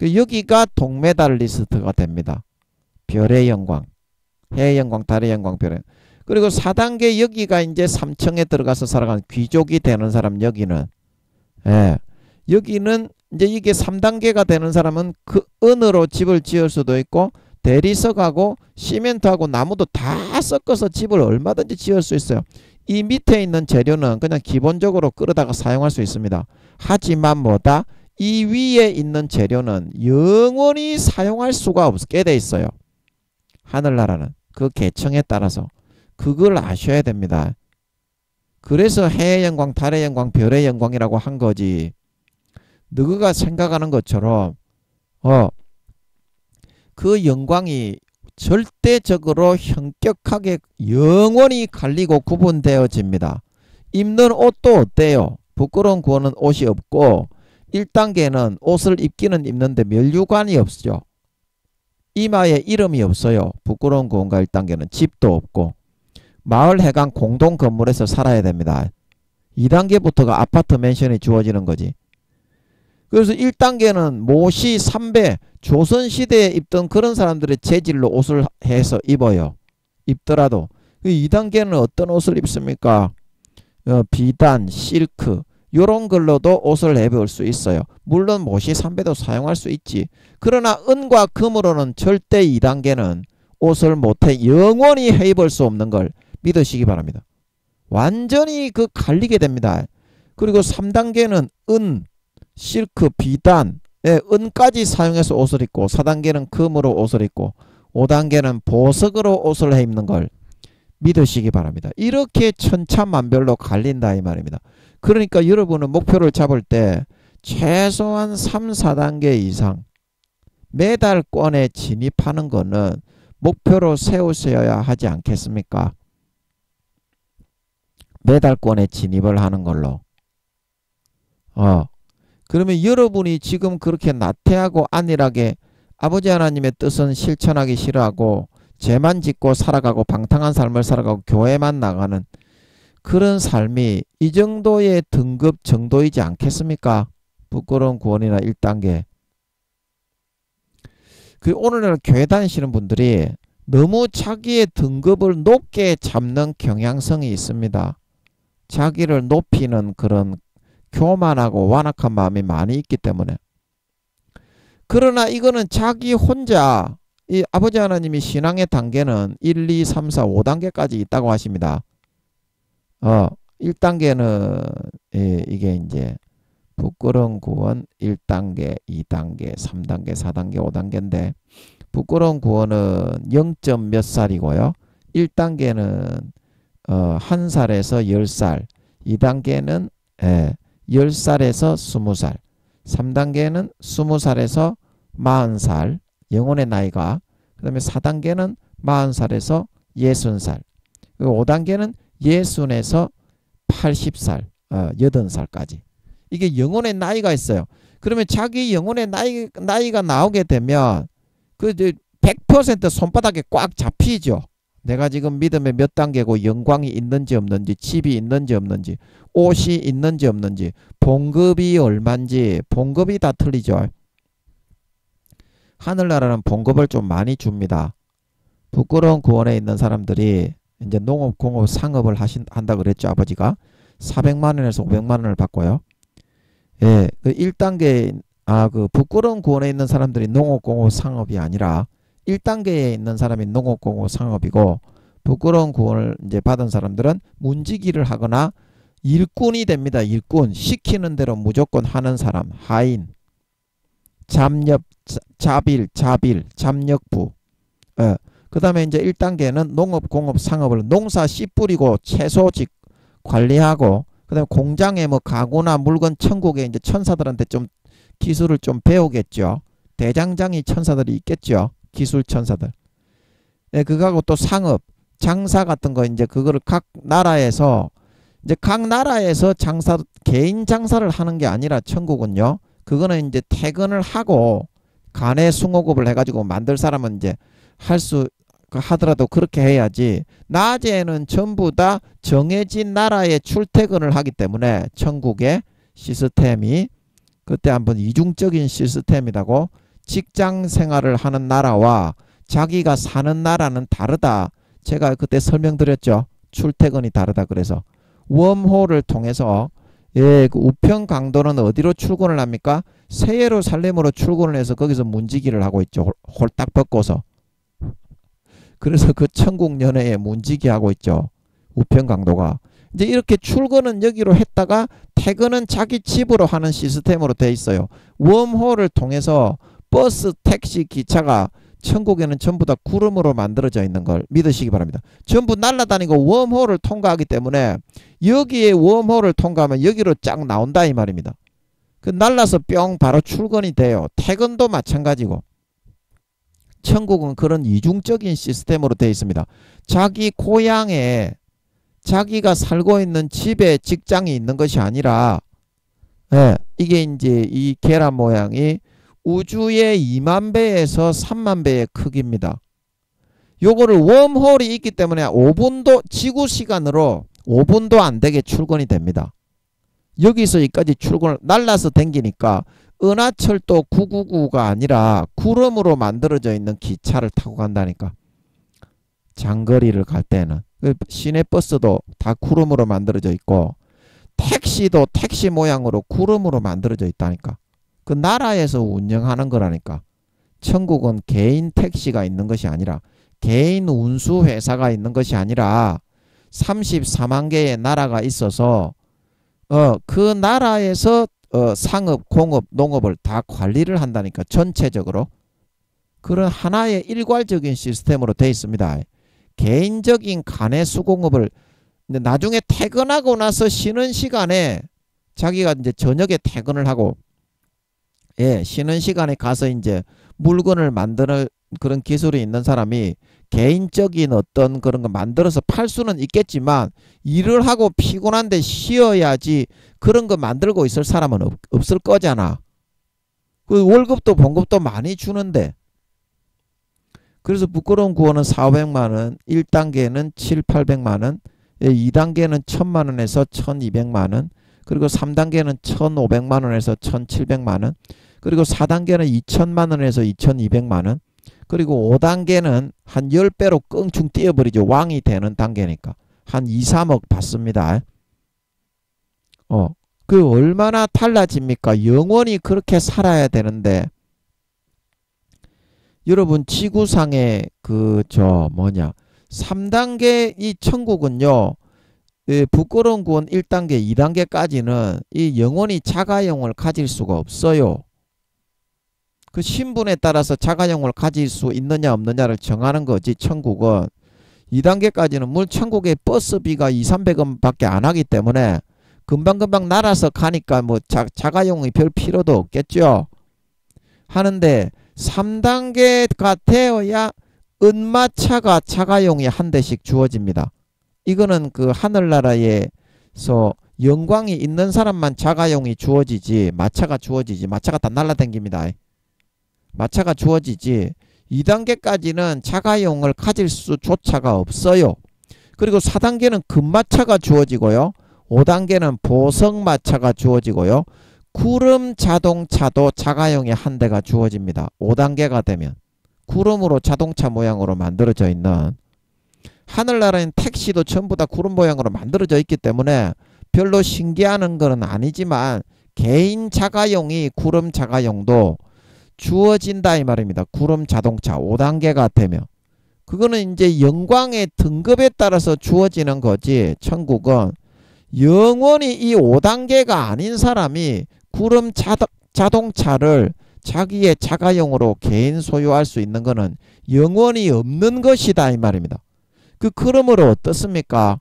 여기가 동메달리스트가 됩니다. 별의 영광, 해의 영광, 달의 영광, 별의. 그리고 4단계 여기가 이제 3층에 들어가서 살아가는 귀족이 되는 사람. 여기는 이제 이게 3단계가 되는 사람은 그 은으로 집을 지을 수도 있고 대리석하고 시멘트하고 나무도 다 섞어서 집을 얼마든지 지을 수 있어요. 이 밑에 있는 재료는 그냥 기본적으로 끌어다가 사용할 수 있습니다. 하지만 뭐다? 이 위에 있는 재료는 영원히 사용할 수가 없게 돼 있어요. 하늘나라는 그 계층에 따라서 그걸 아셔야 됩니다. 그래서 해의 영광, 달의 영광, 별의 영광이라고 한 거지. 너가 생각하는 것처럼 그 영광이 절대적으로 현격하게 영원히 갈리고 구분되어집니다. 입는 옷도 어때요? 부끄러운 구원은 옷이 없고 1단계는 옷을 입기는 입는데 면류관이 없죠. 이마에 이름이 없어요. 부끄러운 구원과 1단계는 집도 없고 마을 해관 공동 건물에서 살아야 됩니다. 2단계부터가 아파트 맨션이 주어지는 거지. 그래서 1단계는 모시, 삼배, 조선시대에 입던 그런 사람들의 재질로 옷을 해서 입어요. 입더라도. 2단계는 어떤 옷을 입습니까? 비단, 실크 요런 걸로도 옷을 해볼 수 있어요. 물론 모시, 삼배도 사용할 수 있지. 그러나 은과 금으로는 절대 2단계는 옷을 못해 영원히 해 입을 수 없는 걸 믿으시기 바랍니다. 완전히 갈리게 됩니다. 그리고 3단계는 은, 실크, 비단, 예, 은까지 사용해서 옷을 입고 4단계는 금으로 옷을 입고 5단계는 보석으로 옷을 해 입는 걸 믿으시기 바랍니다. 이렇게 천차만별로 갈린다 이 말입니다. 그러니까 여러분은 목표를 잡을 때 최소한 3, 4단계 이상 매달권에 진입하는 거는 목표로 세우셔야 하지 않겠습니까? 매달권에 진입을 하는 걸로. 그러면 여러분이 지금 그렇게 나태하고 안일하게 아버지 하나님의 뜻은 실천하기 싫어하고 죄만 짓고 살아가고 방탕한 삶을 살아가고 교회만 나가는 그런 삶이 이 정도의 등급 정도이지 않겠습니까? 부끄러운 구원이나 1단계. 오늘날 교회 다니시는 분들이 너무 자기의 등급을 높게 잡는 경향성이 있습니다. 자기를 높이는 그런 교만하고 완악한 마음이 많이 있기 때문에. 그러나 이거는 자기 혼자 이 아버지 하나님이 신앙의 단계는 1, 2, 3, 4, 5단계까지 있다고 하십니다. 1단계는 이게 이제 부끄러운 구원 1단계, 2단계, 3단계, 4단계, 5단계인데 부끄러운 구원은 0. 몇 살이고요. 1단계는 1살에서 10살, 2단계는 10살에서 20살, 3단계는 20살에서 40살, 영혼의 나이가, 그 다음에 4단계는 40살에서 60살, 그리고 5단계는 60에서 80살, 80살까지. 이게 영혼의 나이가 있어요. 그러면 자기 영혼의 나이가 나오게 되면 그 100% 손바닥에 꽉 잡히죠. 내가 지금 믿음의 몇 단계고 영광이 있는지 없는지, 집이 있는지 없는지, 옷이 있는지 없는지, 봉급이 얼마인지, 봉급이 다 틀리죠. 하늘나라는 봉급을 좀 많이 줍니다. 부끄러운 구원에 있는 사람들이 이제 농업, 공업, 상업을 한다 그랬죠. 아버지가 400만 원에서 500만 원을 받고요. 예, 그 1단계 그 부끄러운 구원에 있는 사람들이 농업, 공업, 상업이 아니라 1단계에 있는 사람이 농업, 공업, 상업이고 부끄러운 구원을 이제 받은 사람들은 문지기를 하거나 일꾼이 됩니다. 일꾼. 시키는 대로 무조건 하는 사람. 하인. 잡nhập, 자빌, 잡력부. 그 다음에 이제 1단계는 농업, 공업, 상업을 농사 씨 뿌리고 채소 관리하고 그 다음에 공장에 뭐 가구나 물건 천국에 이제 천사들한테 좀 기술을 좀 배우겠죠. 대장장이 천사들이 있겠죠. 기술 천사들. 예, 그거하고 또 상업, 장사 같은 거 이제 그거를 각 나라에서 개인 장사를 하는 게 아니라 천국은요. 그거는 이제 퇴근을 하고 간의 숭호급을 해가지고 만들 사람은 이제 하더라도 그렇게 해야지. 낮에는 전부 다 정해진 나라에 출퇴근을 하기 때문에 천국의 시스템이 그때 한번 이중적인 시스템이라고 직장 생활을 하는 나라와 자기가 사는 나라는 다르다. 제가 그때 설명드렸죠. 출퇴근이 다르다. 그래서 웜홀을 통해서 그 우편 강도는 어디로 출근을 합니까? 새 예루살렘으로 출근을 해서 거기서 문지기를 하고 있죠. 홀딱 벗고서. 그래서 그 천국 연회에 문지기 하고 있죠. 우편 강도가. 이제 이렇게 출근은 여기로 했다가 퇴근은 자기 집으로 하는 시스템으로 돼 있어요. 웜홀을 통해서 버스, 택시, 기차가 천국에는 전부 다 구름으로 만들어져 있는 걸 믿으시기 바랍니다. 전부 날아다니고 웜홀을 통과하기 때문에 여기에 웜홀을 통과하면 여기로 쫙 나온다 이 말입니다. 그 날라서 뿅 바로 출근이 돼요. 퇴근도 마찬가지고. 천국은 그런 이중적인 시스템으로 되어 있습니다. 자기 고향에 자기가 살고 있는 집에 직장이 있는 것이 아니라 이게 이제 이 계란 모양이 우주의 2만 배에서 3만 배의 크기입니다. 요거를 웜홀이 있기 때문에 5분도 지구 시간으로 5분도 안 되게 출근이 됩니다. 여기서 여기까지 출근을 날라서 댕기니까 은하철도 999가 아니라 구름으로 만들어져 있는 기차를 타고 간다니까. 장거리를 갈 때는 시내버스도 다 구름으로 만들어져 있고 택시도 택시 모양으로 구름으로 만들어져 있다니까. 그 나라에서 운영하는 거라니까. 천국은 개인 택시가 있는 것이 아니라 개인 운수회사가 있는 것이 아니라 34만 개의 나라가 있어서 그 나라에서 상업, 공업, 농업을 다 관리를 한다니까. 전체적으로. 그런 하나의 일괄적인 시스템으로 되어 있습니다. 개인적인 간의 수공업을 나중에 퇴근하고 나서 쉬는 시간에 자기가 이제 저녁에 퇴근을 하고 쉬는 시간에 가서 이제 물건을 만드는 그런 기술이 있는 사람이 개인적인 어떤 그런 거 만들어서 팔 수는 있겠지만 일을 하고 피곤한데 쉬어야지 그런 거 만들고 있을 사람은 없을 거잖아. 그 월급도 봉급도 많이 주는데. 그래서 부끄러운 구호는 4,500만원, 1단계는 7,800만원, 2단계는 1,000만원에서 1,200만원, 그리고 3단계는 1,500만원에서 1,700만원, 그리고 4단계는 2,000만원에서 2,200만원, 그리고 5단계는 한 10배로 껑충 뛰어버리죠. 왕이 되는 단계니까. 한 2, 3억 받습니다. 그 얼마나 달라집니까? 영원히 그렇게 살아야 되는데, 여러분 지구상의 3단계 이 천국은요, 부끄러운 구원 1단계, 2단계까지는 이 영원히 자가용을 가질 수가 없어요. 그 신분에 따라서 자가용을 가질 수 있느냐 없느냐를 정하는 거지. 천국은 2단계까지는 물 천국의 버스비가 2, 300원 밖에 안 하기 때문에 금방금방 날아서 가니까 뭐 자가용이 별 필요도 없겠죠. 하는데 3단계가 되어야 은마차가 자가용이 한 대씩 주어집니다. 이거는 그 하늘나라에서 영광이 있는 사람만 자가용이 주어지지, 마차가 주어지지, 마차가 다 날라다닙니다. 마차가 주어지지 2단계까지는 자가용을 가질 수조차가 없어요. 그리고 4단계는 금마차가 주어지고요. 5단계는 보석마차가 주어지고요. 구름 자동차도 자가용이 한 대가 주어집니다. 5단계가 되면 구름으로 자동차 모양으로 만들어져 있는, 하늘나라는 택시도 전부 다 구름 모양으로 만들어져 있기 때문에 별로 신기한 건 아니지만 개인 자가용이 구름 자가용도 주어진다 이 말입니다. 구름 자동차 5단계가 되면. 그거는 이제 영광의 등급에 따라서 주어지는 거지. 천국은 영원히 이 5단계가 아닌 사람이 구름 자동차를 자기의 자가용으로 개인 소유할 수 있는 거는 영원히 없는 것이다 이 말입니다. 그러므로 어떻습니까?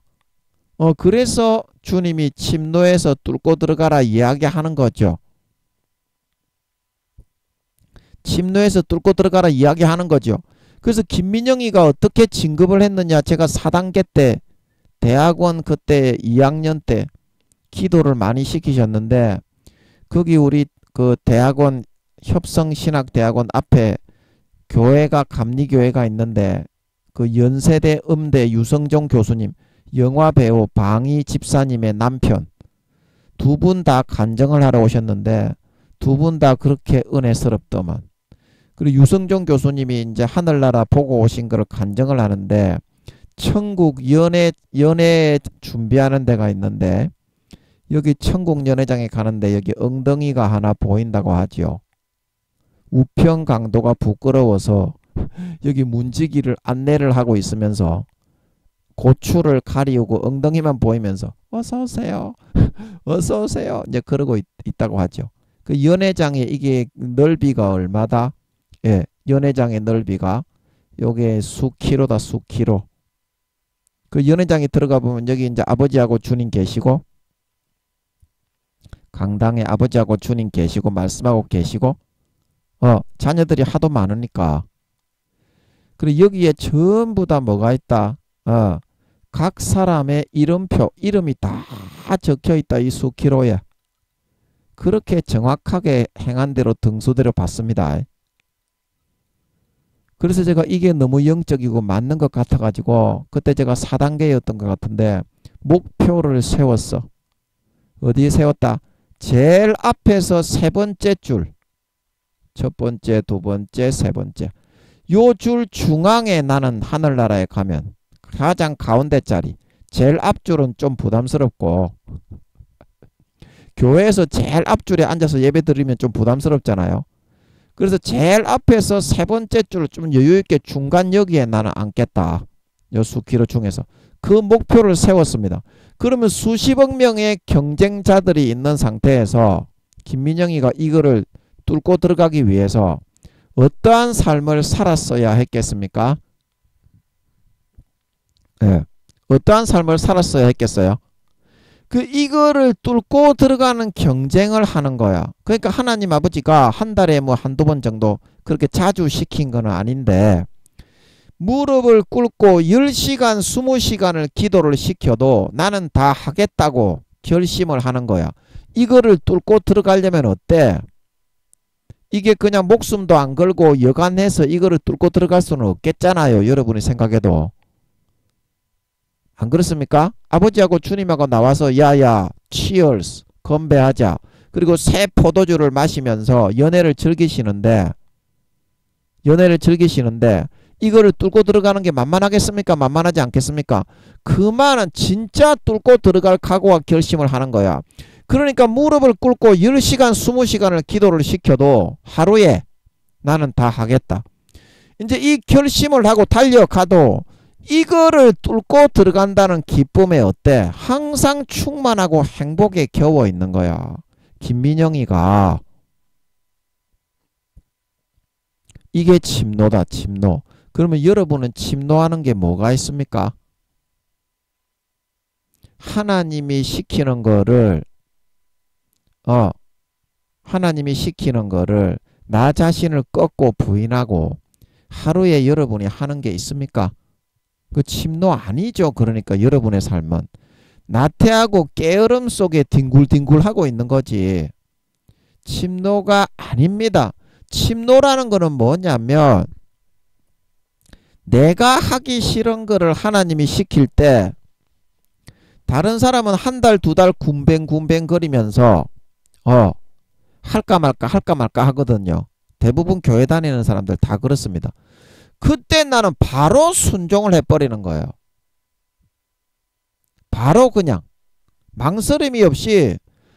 그래서 주님이 침노에서 뚫고 들어가라 이야기하는 거죠. 침노에서 뚫고 들어가라 이야기하는 거죠. 그래서 김민영이가 어떻게 진급을 했느냐, 제가 4단계 때 대학원 그때 2학년 때 기도를 많이 시키셨는데, 거기 우리 그 대학원 협성신학대학원 앞에 교회가 감리교회가 있는데, 그 연세대 음대 유성종 교수님, 영화배우 방희 집사님의 남편 두 분 다 간증을 하러 오셨는데 두 분 다 그렇게 은혜스럽더만. 그리고 유성종 교수님이 이제 하늘나라 보고 오신 걸 간증을 하는데, 천국 연애 준비하는 데가 있는데 여기 천국 연회장에 가는데 여기 엉덩이가 하나 보인다고 하죠. 우편 강도가 부끄러워서 여기 문지기를 안내를 하고 있으면서 고추를 가리우고 엉덩이만 보이면서 어서오세요 어서오세요 이제 그러고 있다고 하죠. 그 연회장에 이게 넓이가 얼마다? 연회장의 넓이가 요게 수키로다, 수키로. 그 연회장에 들어가 보면 여기 이제 아버지하고 주님 계시고, 강당에 아버지하고 주님 계시고 말씀하고 계시고, 자녀들이 하도 많으니까. 그리고 여기에 전부 다 뭐가 있다? 각 사람의 이름표, 이름이 다 적혀 있다. 이 수키로에. 그렇게 정확하게 행한 대로 등수대로 받습니다. 그래서 제가 이게 너무 영적이고 맞는 것 같아가지고 그때 제가 4단계였던 것 같은데 목표를 세웠어. 어디에 세웠다? 제일 앞에서 세 번째 줄. 첫 번째, 두 번째, 세 번째. 요 줄 중앙에 나는 하늘나라에 가면 가장 가운데 자리. 제일 앞줄은 좀 부담스럽고 교회에서 제일 앞줄에 앉아서 예배 드리면 좀 부담스럽잖아요. 그래서 제일 앞에서 세 번째 줄 좀 여유있게 중간 여기에 나는 앉겠다. 요 수키로 중에서. 그 목표를 세웠습니다. 그러면 수십억 명의 경쟁자들이 있는 상태에서 김민영이가 이거를 뚫고 들어가기 위해서 어떠한 삶을 살았어야 했겠습니까? 예. 어떠한 삶을 살았어야 했겠어요? 이거를 뚫고 들어가는 경쟁을 하는 거야. 그러니까 하나님 아버지가 한 달에 뭐 한두 번 정도 그렇게 자주 시킨 건 아닌데, 무릎을 꿇고 10시간, 20시간을 기도를 시켜도 나는 다 하겠다고 결심을 하는 거야. 이거를 뚫고 들어가려면 어때? 이게 그냥 목숨도 안 걸고 여간해서 이거를 뚫고 들어갈 수는 없겠잖아요. 여러분이 생각해도. 안 그렇습니까? 아버지하고 주님하고 나와서 야야 치얼스 건배하자. 그리고 새 포도주를 마시면서 연애를 즐기시는데 이거를 뚫고 들어가는 게 만만하겠습니까? 만만하지 않겠습니까? 그만은 진짜 뚫고 들어갈 각오와 결심을 하는 거야. 그러니까 무릎을 꿇고 10시간 20시간을 기도를 시켜도 하루에 나는 다 하겠다. 이제 이 결심을 하고 달려가도 이거를 뚫고 들어간다는 기쁨에 어때? 항상 충만하고 행복에 겨워 있는 거야. 김민영이가. 이게 침노다, 침노. 그러면 여러분은 침노하는 게 뭐가 있습니까? 하나님이 시키는 거를 나 자신을 꺾고 부인하고 하루에 여러분이 하는 게 있습니까? 그 침노 아니죠. 그러니까 여러분의 삶은 나태하고 깨어름 속에 뒹굴뒹굴하고 있는 거지. 침노가 아닙니다. 침노라는 거는 뭐냐면 내가 하기 싫은 거를 하나님이 시킬 때 다른 사람은 한 달, 두 달 군뱅군뱅 거리면서 할까 말까 하거든요. 대부분 교회 다니는 사람들 다 그렇습니다. 그때 나는 바로 순종을 해버리는 거예요. 바로 그냥 망설임이 없이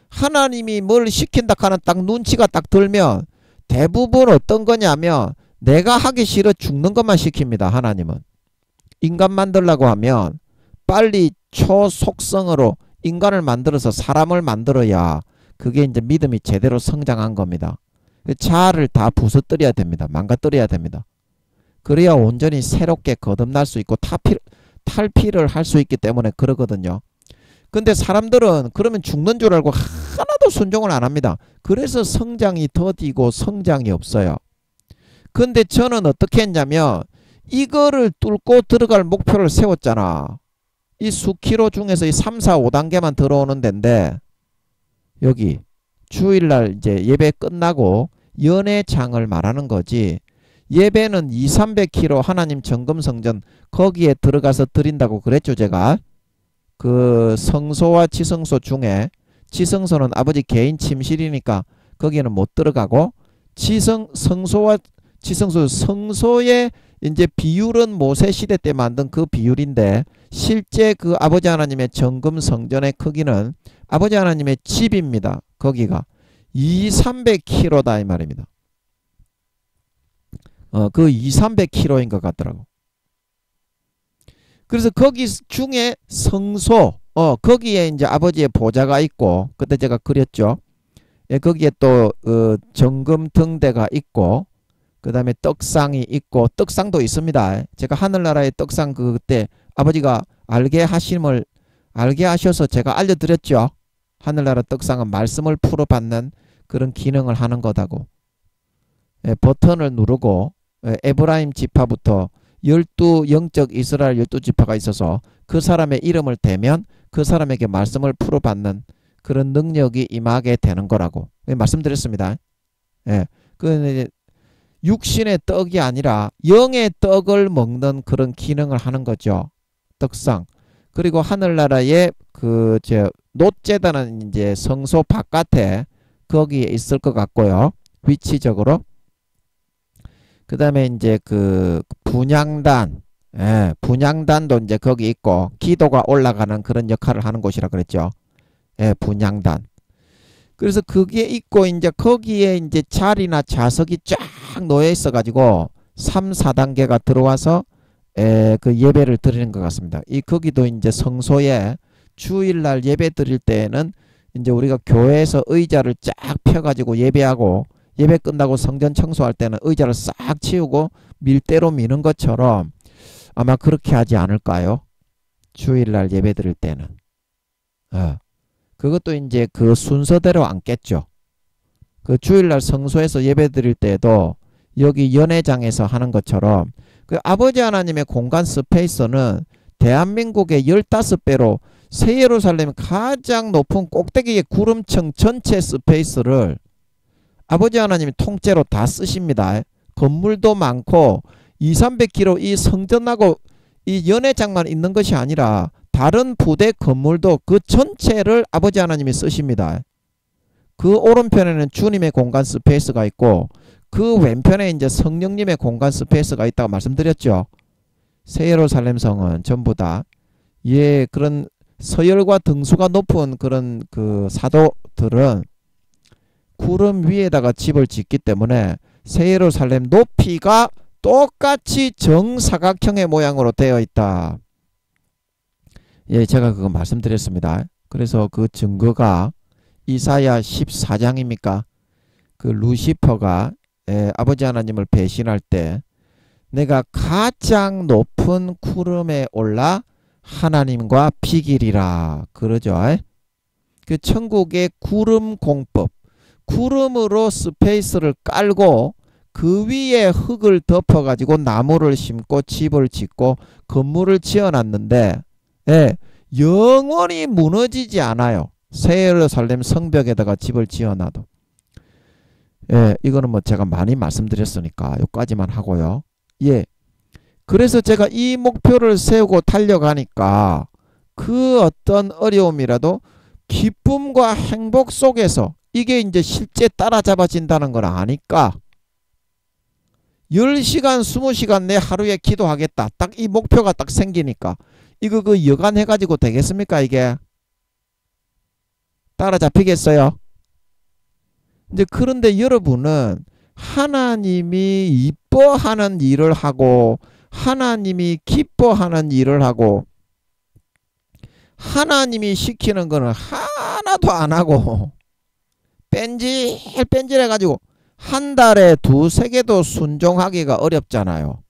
하나님이 뭘 시킨다 하는 딱 눈치가 딱 들면 대부분 어떤 거냐면 내가 하기 싫어 죽는 것만 시킵니다. 하나님은. 인간 만들려고 하면 빨리 초속성으로 인간을 만들어서 사람을 만들어야 그게 이제 믿음이 제대로 성장한 겁니다. 자아를 다 부서뜨려야 됩니다. 망가뜨려야 됩니다. 그래야 온전히 새롭게 거듭날 수 있고 탈피를 할 수 있기 때문에 그러거든요. 근데 사람들은 그러면 죽는 줄 알고 하나도 순종을 안 합니다. 그래서 성장이 더디고 성장이 없어요. 근데 저는 어떻게 했냐면 이거를 뚫고 들어갈 목표를 세웠잖아. 이 수키로 중에서 이 3, 4, 5단계만 들어오는 데인데 여기 주일날 이제 예배 끝나고 연회장을 말하는 거지. 예배는 2, 300km 하나님 정금성전 거기에 들어가서 드린다고 그랬죠. 제가 그 성소와 지성소 중에 지성소는 아버지 개인 침실이니까 거기는 못 들어가고 성소와 지성소 성소의 이제 비율은 모세 시대 때 만든 그 비율인데 실제 그 아버지 하나님의 정금 성전의 크기는 아버지 하나님의 집입니다. 거기가 2, 300km다 이 말입니다. 그 2, 300km인 것 같더라고. 그래서 거기 중에 성소, 거기에 이제 아버지의 보좌가 있고, 그때 제가 그렸죠. 예, 거기에 또 정금 등대가 있고, 그 다음에 떡상이 있고, 떡상도 있습니다. 제가 하늘나라의 떡상 그때 아버지가 알게 하셔서 제가 알려드렸죠. 하늘나라 떡상은 말씀을 풀어받는 그런 기능을 하는 거다고. 예, 버튼을 누르고 에브라임 지파부터 12 영적 이스라엘 12지파가 있어서 그 사람의 이름을 대면 그 사람에게 말씀을 풀어받는 그런 능력이 임하게 되는 거라고 말씀드렸습니다. 예, 그 육신의 떡이 아니라 영의 떡을 먹는 그런 기능을 하는 거죠. 떡상. 그리고 하늘나라의 놋제단은 이제 성소 바깥에 거기에 있을 것 같고요. 위치적으로. 그 다음에 이제 그 분향단, 분향단도 이제 거기 있고 기도가 올라가는 그런 역할을 하는 곳이라 그랬죠. 분향단. 그래서 그게 있고 이제 거기에 이제 자리나 좌석이 쫙 놓여 있어 가지고 3, 4단계가 들어와서 그 예배를 드리는 것 같습니다. 거기도 이제 성소에 주일날 예배 드릴 때에는 이제 우리가 교회에서 의자를 쫙 펴가지고 예배하고 예배 끝나고 성전 청소할 때는 의자를 싹 치우고 밀대로 미는 것처럼 아마 그렇게 하지 않을까요? 주일날 예배 드릴 때는. 그것도 이제 그 순서대로 앉겠죠. 그 주일날 성소에서 예배 드릴 때도 여기 연회장에서 하는 것처럼 그 아버지 하나님의 공간 스페이스는 대한민국의 15배로 새 예루살렘 가장 높은 꼭대기의 구름청 전체 스페이스를 아버지 하나님이 통째로 다 쓰십니다. 건물도 많고 200~300km 이 성전하고 이 연회장만 있는 것이 아니라 다른 부대 건물도 그 전체를 아버지 하나님이 쓰십니다. 그 오른편에는 주님의 공간 스페이스가 있고 그 왼편에 이제 성령님의 공간 스페이스가 있다고 말씀드렸죠. 새 예루살렘 성은 전부 다 그런 서열과 등수가 높은 그런 그 사도들은 구름 위에다가 집을 짓기 때문에 새 예루살렘 높이가 똑같이 정사각형의 모양으로 되어 있다. 제가 그거 말씀드렸습니다. 그래서 그 증거가 이사야 14장입니까? 그 루시퍼가 아버지 하나님을 배신할 때 내가 가장 높은 구름에 올라 하나님과 비기리라 그러죠. 그 천국의 구름 공법, 구름으로 스페이스를 깔고 그 위에 흙을 덮어 가지고 나무를 심고 집을 짓고 건물을 지어놨는데 영원히 무너지지 않아요. 새 예루살렘 성벽에다가 집을 지어놔도. 이거는 뭐 제가 많이 말씀드렸으니까 여기까지만 하고요. 그래서 제가 이 목표를 세우고 달려가니까 그 어떤 어려움이라도 기쁨과 행복 속에서 이게 이제 실제 따라잡아진다는 걸 아니까 10시간 20시간 내 하루에 기도하겠다. 딱 이 목표가 딱 생기니까 이거 그 여간 해가지고 되겠습니까? 이게 따라잡히겠어요? 이제 그런데 여러분은 하나님이 이뻐하는 일을 하고 하나님이 기뻐하는 일을 하고 하나님이 시키는 거는 하나도 안 하고 뺀질뺀질 해가지고 한 달에 2~3개도 순종하기가 어렵잖아요.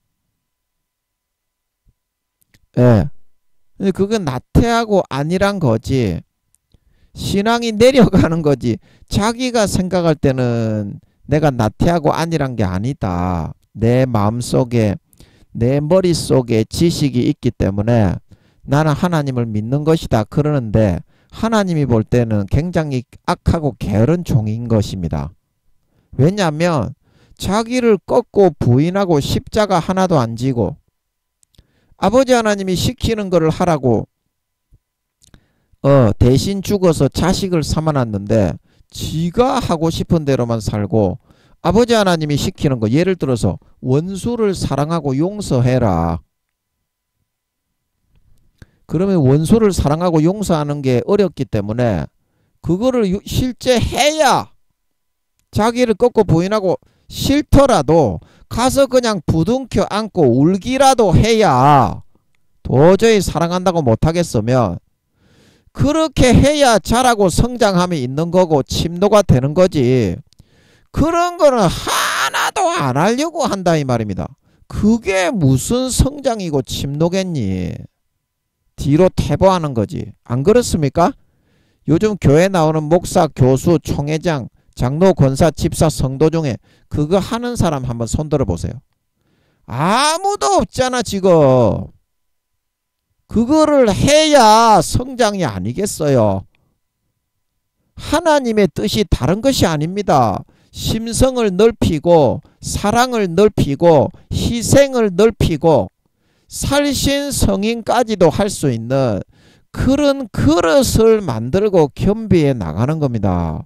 그건 나태하고 아니란 거지. 신앙이 내려가는 거지. 자기가 생각할 때는 내가 나태하고 아니란 게 아니다. 내 마음속에 내 머릿속에 지식이 있기 때문에 나는 하나님을 믿는 것이다 그러는데 하나님이 볼 때는 굉장히 악하고 게으른 종인 것입니다. 왜냐하면 자기를 꺾고 부인하고 십자가 하나도 안 지고 아버지 하나님이 시키는 것을 하라고 대신 죽어서 자식을 삼아놨는데 지가 하고 싶은 대로만 살고 아버지 하나님이 시키는 거 예를 들어서 원수를 사랑하고 용서해라. 그러면 원수를 사랑하고 용서하는 게 어렵기 때문에 그거를 실제 해야 자기를 꺾고 부인하고 싫더라도 가서 그냥 부둥켜 안고 울기라도 해야 도저히 사랑한다고 못하겠으면 그렇게 해야 자라고 성장함이 있는 거고 침노가 되는 거지. 그런 거는 하나도 안 하려고 한다 이 말입니다. 그게 무슨 성장이고 침노겠니? 뒤로 퇴보하는 거지. 안 그렇습니까? 요즘 교회 나오는 목사, 교수, 총회장, 장로, 권사, 집사, 성도 중에 그거 하는 사람 한번 손들어 보세요. 아무도 없잖아 지금. 그거를 해야 성장이 아니겠어요. 하나님의 뜻이 다른 것이 아닙니다. 심성을 넓히고 사랑을 넓히고 희생을 넓히고 살신 성인까지도 할 수 있는 그런 그릇을 만들고 겸비해 나가는 겁니다.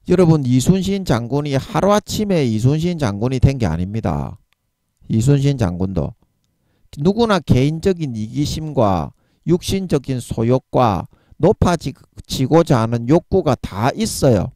여러분 이순신 장군이 하루아침에 이순신 장군이 된 게 아닙니다. 이순신 장군도 누구나 개인적인 이기심과 육신적인 소욕과 높아지고자 하는 욕구가 다 있어요.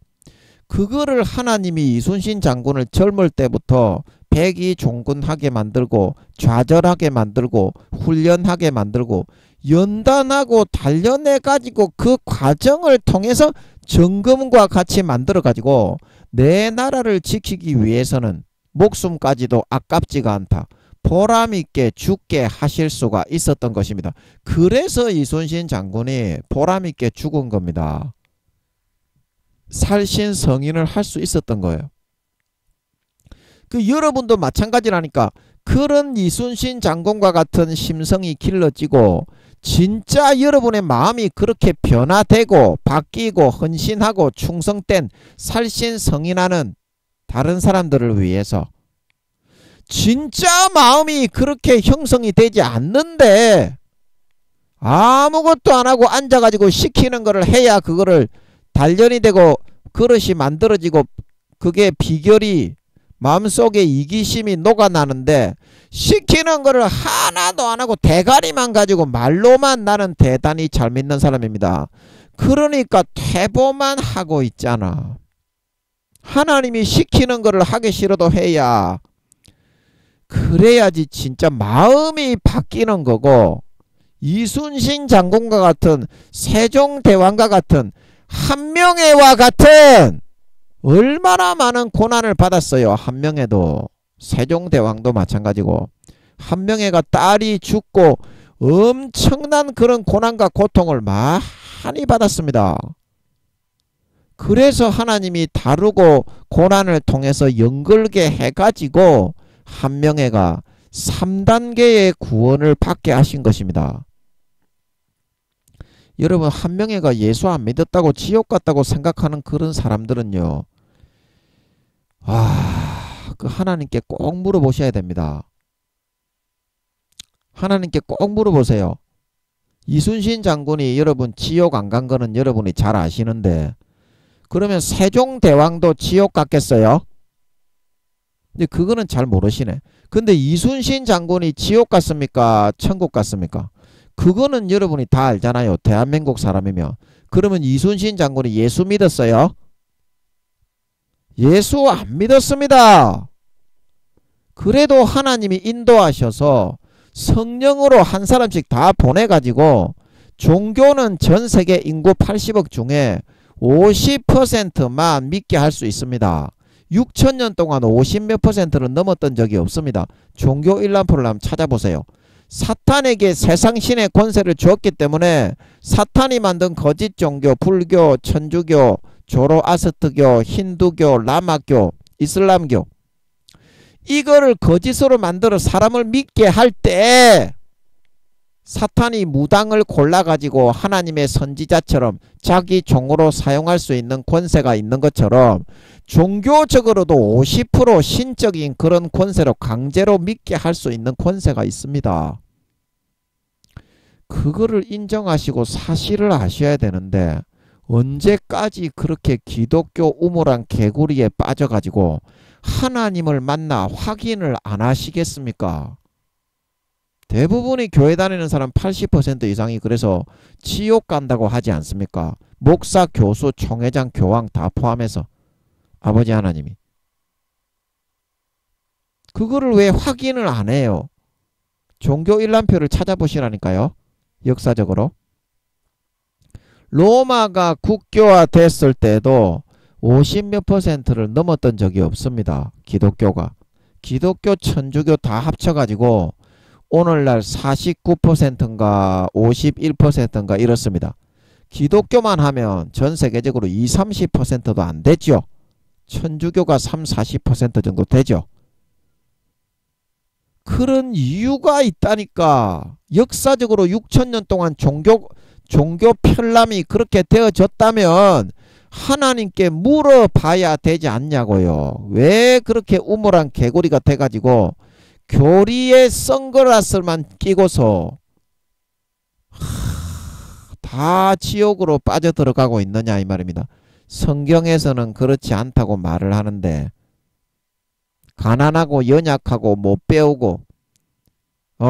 그거를 하나님이 이순신 장군을 젊을 때부터 백의종군하게 만들고 좌절하게 만들고 훈련하게 만들고 연단하고 단련해 가지고 그 과정을 통해서 정금과 같이 만들어 가지고 내 나라를 지키기 위해서는 목숨까지도 아깝지가 않다. 보람 있게 죽게 하실 수가 있었던 것입니다. 그래서 이순신 장군이 보람 있게 죽은 겁니다. 살신 성인을 할 수 있었던 거예요. 그 여러분도 마찬가지라니까. 그런 이순신 장군과 같은 심성이 길러지고 진짜 여러분의 마음이 그렇게 변화되고 바뀌고 헌신하고 충성된 살신 성인하는 다른 사람들을 위해서 진짜 마음이 그렇게 형성이 되지 않는데 아무것도 안 하고 앉아가지고 시키는 거를 해야 그거를 단련이 되고 그릇이 만들어지고 그게 비결이 마음속에 이기심이 녹아나는데 시키는 거를 하나도 안 하고 대가리만 가지고 말로만 나는 대단히 잘 믿는 사람입니다. 그러니까 퇴보만 하고 있잖아. 하나님이 시키는 거를 하기 싫어도 해야 그래야지 진짜 마음이 바뀌는 거고 이순신 장군과 같은 세종대왕과 같은 한명회와 같은 얼마나 많은 고난을 받았어요. 한명회도 세종대왕도 마찬가지고 한명회가 딸이 죽고 엄청난 그런 고난과 고통을 많이 받았습니다. 그래서 하나님이 다루고 고난을 통해서 연결게 해가지고 한명회가 3단계의 구원을 받게 하신 것입니다. 여러분 한명회가 예수 안 믿었다고 지옥 갔다고 생각하는 그런 사람들은요. 그 하나님께 꼭 물어보셔야 됩니다. 하나님께 꼭 물어보세요. 이순신 장군이 여러분 지옥 안 간 거는 여러분이 잘 아시는데 그러면 세종대왕도 지옥 갔겠어요? 근데 그거는 잘 모르시네. 근데 이순신 장군이 지옥 갔습니까? 천국 갔습니까? 그거는 여러분이 다 알잖아요. 대한민국 사람이면. 그러면 이순신 장군이 예수 믿었어요? 예수 안 믿었습니다. 그래도 하나님이 인도하셔서 성령으로 한 사람씩 다 보내가지고 종교는 전 세계 인구 80억 중에 50%만 믿게 할 수 있습니다. 6천년 동안 50몇 %를 넘었던 적이 없습니다. 종교 일람표를 한번 찾아보세요. 사탄에게 세상신의 권세를 주었기 때문에 사탄이 만든 거짓 종교, 불교, 천주교, 조로아스트교, 힌두교, 라마교, 이슬람교 이거를 거짓으로 만들어 사람을 믿게 할 때 사탄이 무당을 골라가지고 하나님의 선지자처럼 자기 종으로 사용할 수 있는 권세가 있는 것처럼 종교적으로도 50% 신적인 그런 권세로 강제로 믿게 할 수 있는 권세가 있습니다. 그거를 인정하시고 사실을 아셔야 되는데 언제까지 그렇게 기독교 우물한 개구리에 빠져가지고 하나님을 만나 확인을 안 하시겠습니까? 대부분이 교회 다니는 사람 80% 이상이 그래서 지옥 간다고 하지 않습니까? 목사, 교수, 총회장, 교황 다 포함해서 아버지 하나님이. 그거를 왜 확인을 안 해요? 종교 일람표를 찾아보시라니까요. 역사적으로. 로마가 국교화 됐을 때도 50몇 %를 넘었던 적이 없습니다. 기독교가. 기독교, 천주교 다 합쳐가지고 오늘날 49%인가 51%인가 이렇습니다. 기독교만 하면 전 세계적으로 20, 30%도 안 되죠. 천주교가 3, 40% 정도 되죠. 그런 이유가 있다니까. 역사적으로 6천년 동안 종교 편람이 그렇게 되어졌다면 하나님께 물어봐야 되지 않냐고요. 왜 그렇게 우물한 개구리가 돼가지고 교리에 선글라스만 끼고서 다 지옥으로 빠져들어가고 있느냐 이 말입니다. 성경에서는 그렇지 않다고 말을 하는데 가난하고 연약하고 못 배우고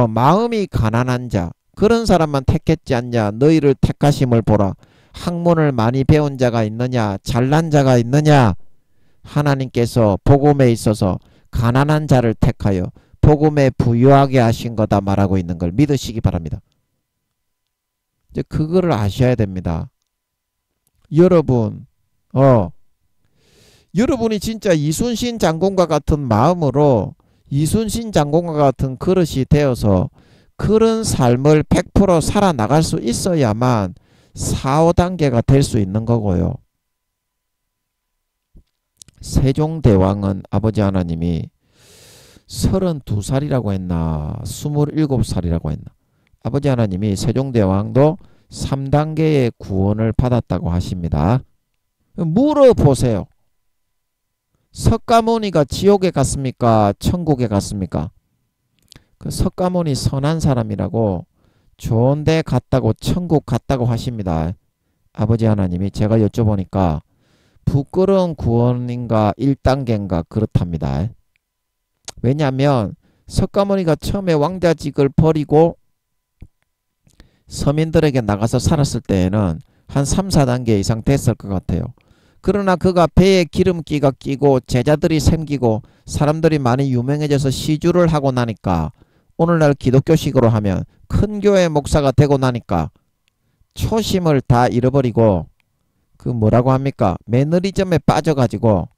마음이 가난한 자 그런 사람만 택했지 않냐. 너희를 택하심을 보라. 학문을 많이 배운 자가 있느냐 잘난 자가 있느냐. 하나님께서 복음에 있어서 가난한 자를 택하여 복음에 부유하게 하신 거다 말하고 있는 걸 믿으시기 바랍니다. 이제 그거를 아셔야 됩니다. 여러분이 진짜 이순신 장군과 같은 마음으로 이순신 장군과 같은 그릇이 되어서 그런 삶을 100% 살아나갈 수 있어야만 4, 5단계가 될 수 있는 거고요. 세종대왕은 아버지 하나님이 32살이라고 했나 27살이라고 했나, 아버지 하나님이 세종대왕도 3단계의 구원을 받았다고 하십니다. 물어보세요. 석가모니가 지옥에 갔습니까? 천국에 갔습니까? 그 석가모니 선한 사람이라고 좋은 데 갔다고 천국 갔다고 하십니다. 아버지 하나님이. 제가 여쭤보니까 부끄러운 구원인가 1단계인가 그렇답니다. 왜냐하면 석가모니가 처음에 왕자직을 버리고 서민들에게 나가서 살았을 때에는 한 3, 4단계 이상 됐을 것 같아요. 그러나 그가 배에 기름기가 끼고 제자들이 생기고 사람들이 많이 유명해져서 시주를 하고 나니까, 오늘날 기독교식으로 하면 큰 교회 목사가 되고 나니까 초심을 다 잃어버리고 그 뭐라고 합니까? 매너리즘에 빠져가지고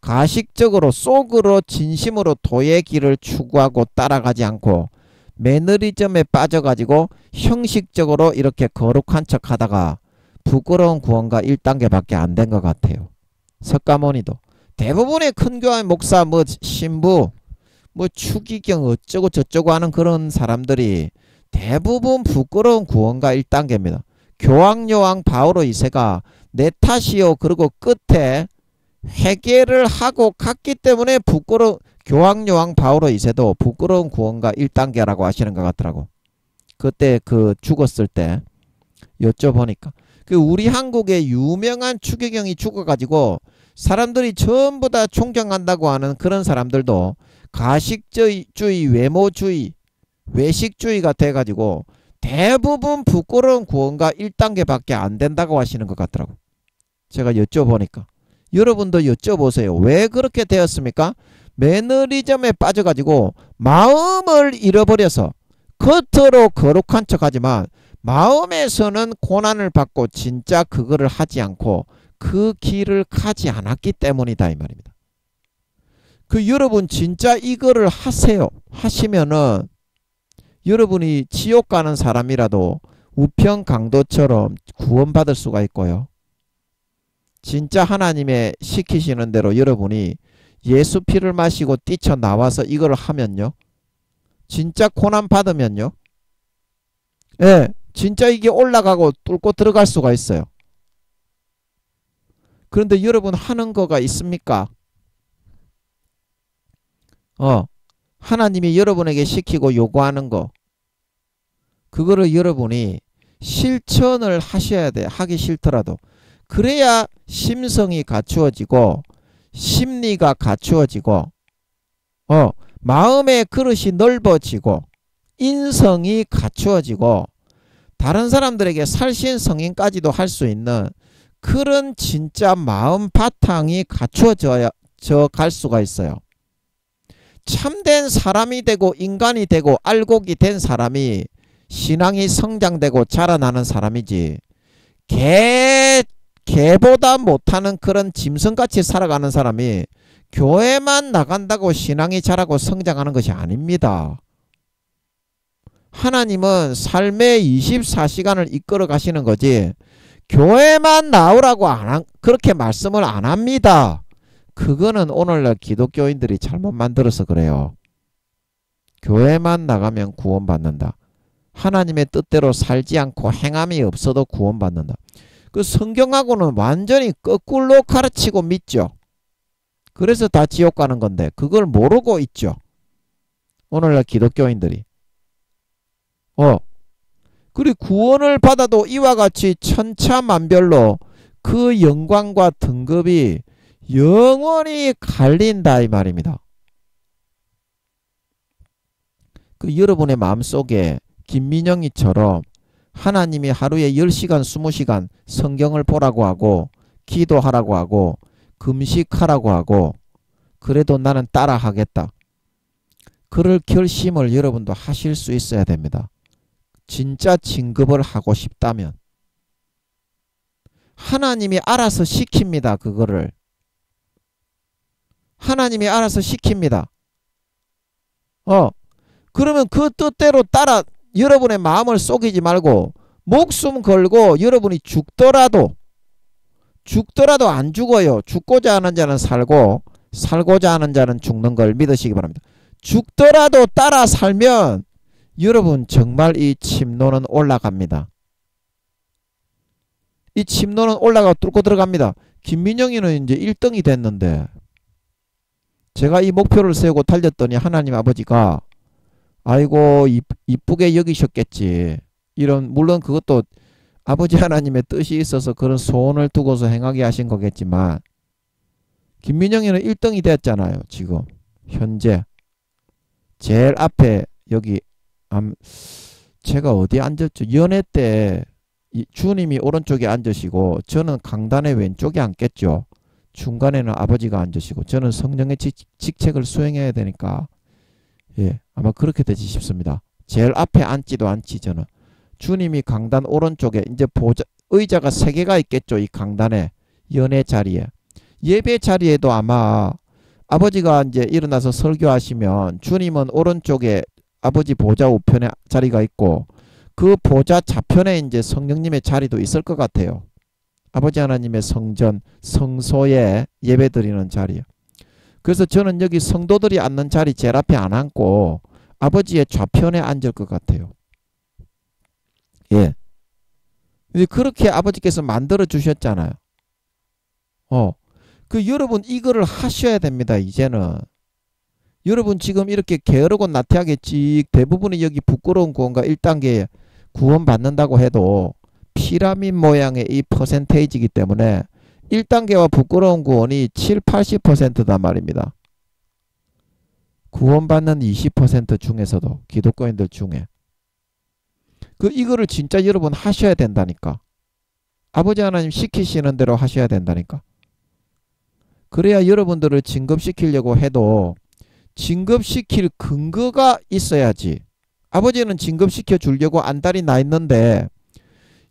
가식적으로 속으로 진심으로 도의 길을 추구하고 따라가지 않고 매너리즘에 빠져가지고 형식적으로 이렇게 거룩한 척 하다가 부끄러운 구원가 1단계밖에 안 된 것 같아요. 석가모니도. 대부분의 큰 교회 목사, 뭐 신부, 뭐 추기경 어쩌고 저쩌고 하는 그런 사람들이 대부분 부끄러운 구원가 1단계입니다. 교황요왕 바오로 2세가 내 탓이요 그리고 끝에 회개를 하고 갔기 때문에 교황요왕 바오로 2세도 부끄러운 구원가 1단계라고 하시는 것 같더라고. 그때 그 죽었을 때 여쭤보니까 그 우리 한국의 유명한 추기경이 죽어가지고 사람들이 전부 다 존경한다고 하는 그런 사람들도 가식주의, 외모주의, 외식주의가 돼가지고 대부분 부끄러운 구원가 1단계밖에 안 된다고 하시는 것 같더라고. 제가 여쭤보니까. 여러분도 여쭤보세요. 왜 그렇게 되었습니까? 매너리즘에 빠져가지고 마음을 잃어버려서 겉으로 거룩한 척하지만 마음에서는 고난을 받고 진짜 그거를 하지 않고 그 길을 가지 않았기 때문이다 이 말입니다. 여러분 진짜 이거를 하세요. 하시면은 여러분이 지옥 가는 사람이라도 우편 강도처럼 구원받을 수가 있고요. 진짜 하나님의 시키시는 대로 여러분이 예수 피를 마시고 뛰쳐나와서 이걸 하면요. 진짜 고난 받으면요. 예, 진짜 이게 올라가고 뚫고 들어갈 수가 있어요. 그런데 여러분 하는 거가 있습니까? 하나님이 여러분에게 시키고 요구하는 거, 그거를 여러분이 실천을 하셔야 돼. 하기 싫더라도. 그래야 심성이 갖추어지고 심리가 갖추어지고 마음의 그릇이 넓어지고 인성이 갖추어지고 다른 사람들에게 살신성인까지도 할 수 있는 그런 진짜 마음 바탕이 갖추어져 갈 수가 있어요. 참된 사람이 되고 인간이 되고 알곡이 된 사람이 신앙이 성장되고 자라나는 사람이지, 개보다 못하는 그런 짐승같이 살아가는 사람이 교회만 나간다고 신앙이 자라고 성장하는 것이 아닙니다. 하나님은 삶의 24시간을 이끌어 가시는 거지 교회만 나오라고 그렇게 말씀을 안 합니다. 그거는 오늘날 기독교인들이 잘못 만들어서 그래요. 교회만 나가면 구원받는다. 하나님의 뜻대로 살지 않고 행함이 없어도 구원받는다. 그 성경하고는 완전히 거꾸로 가르치고 믿죠. 그래서 다 지옥 가는 건데 그걸 모르고 있죠. 오늘날 기독교인들이. 그리고 구원을 받아도 이와 같이 천차만별로 그 영광과 등급이 영원히 갈린다 이 말입니다. 여러분의 마음속에 김민영이처럼 하나님이 하루에 10시간 20시간 성경을 보라고 하고 기도하라고 하고 금식하라고 하고 그래도 나는 따라하겠다. 그럴 결심을 여러분도 하실 수 있어야 됩니다. 진짜 진급을 하고 싶다면 하나님이 알아서 시킵니다. 그거를 하나님이 알아서 시킵니다. 그러면 그 뜻대로 따라 여러분의 마음을 속이지 말고 목숨 걸고 여러분이 죽더라도 안 죽어요. 죽고자 하는 자는 살고 살고자 하는 자는 죽는 걸 믿으시기 바랍니다. 죽더라도 따라 살면 여러분 정말 이 침노는 올라갑니다. 이 침노는 올라가고 뚫고 들어갑니다. 김민영이는 이제 1등이 됐는데 제가 이 목표를 세우고 달렸더니 하나님 아버지가 아이고 이쁘게 여기셨겠지. 이런 물론 그것도 아버지 하나님의 뜻이 있어서 그런 소원을 두고서 행하게 하신 거겠지만 김민영이는 1등이 됐잖아요. 지금 현재 제일 앞에 여기 제가 어디 앉았죠? 연회 때 주님이 오른쪽에 앉으시고 저는 강단의 왼쪽에 앉겠죠. 중간에는 아버지가 앉으시고 저는 성령의 직책을 수행해야 되니까 예, 아마 그렇게 되지 싶습니다. 제일 앞에 앉지도 않지. 저는 주님이 강단 오른쪽에 이제 의자가 3개가 있겠죠. 이 강단에 연회 자리에 예배 자리에도 아마 아버지가 이제 일어나서 설교하시면 주님은 오른쪽에 아버지 보좌 우편에 자리가 있고 그 보좌 좌편에 이제 성령님의 자리도 있을 것 같아요. 아버지 하나님의 성전 성소에 예배 드리는 자리에. 그래서 저는 여기 성도들이 앉는 자리 제일 앞에 안 앉고 아버지의 좌편에 앉을 것 같아요. 예. 그렇게 아버지께서 만들어 주셨잖아요. 여러분 이거를 하셔야 됩니다. 이제는 여러분 지금 이렇게 게으르고 나태하게 대부분이 여기 부끄러운 구원과 1단계에 구원 받는다고 해도 피라미드 모양의 이 퍼센테이지이기 때문에 1단계와 부끄러운 구원이 70-80%단 말입니다. 구원받는 20% 중에서도 기독교인들 중에 이거를 진짜 여러분 하셔야 된다니까. 아버지 하나님 시키시는 대로 하셔야 된다니까. 그래야 여러분들을 진급시키려고 해도 진급시킬 근거가 있어야지. 아버지는 진급시켜 주려고 안달이 나 있는데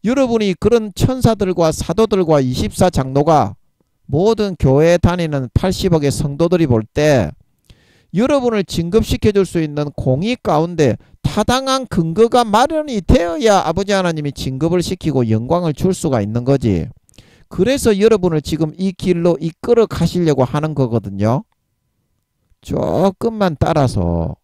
여러분이 그런 천사들과 사도들과 24장로가 모든 교회에 다니는 80억의 성도들이 볼 때 여러분을 진급시켜 줄 수 있는 공의 가운데 타당한 근거가 마련이 되어야 아버지 하나님이 진급을 시키고 영광을 줄 수가 있는 거지. 그래서 여러분을 지금 이 길로 이끌어 가시려고 하는 거거든요. 조금만 따라서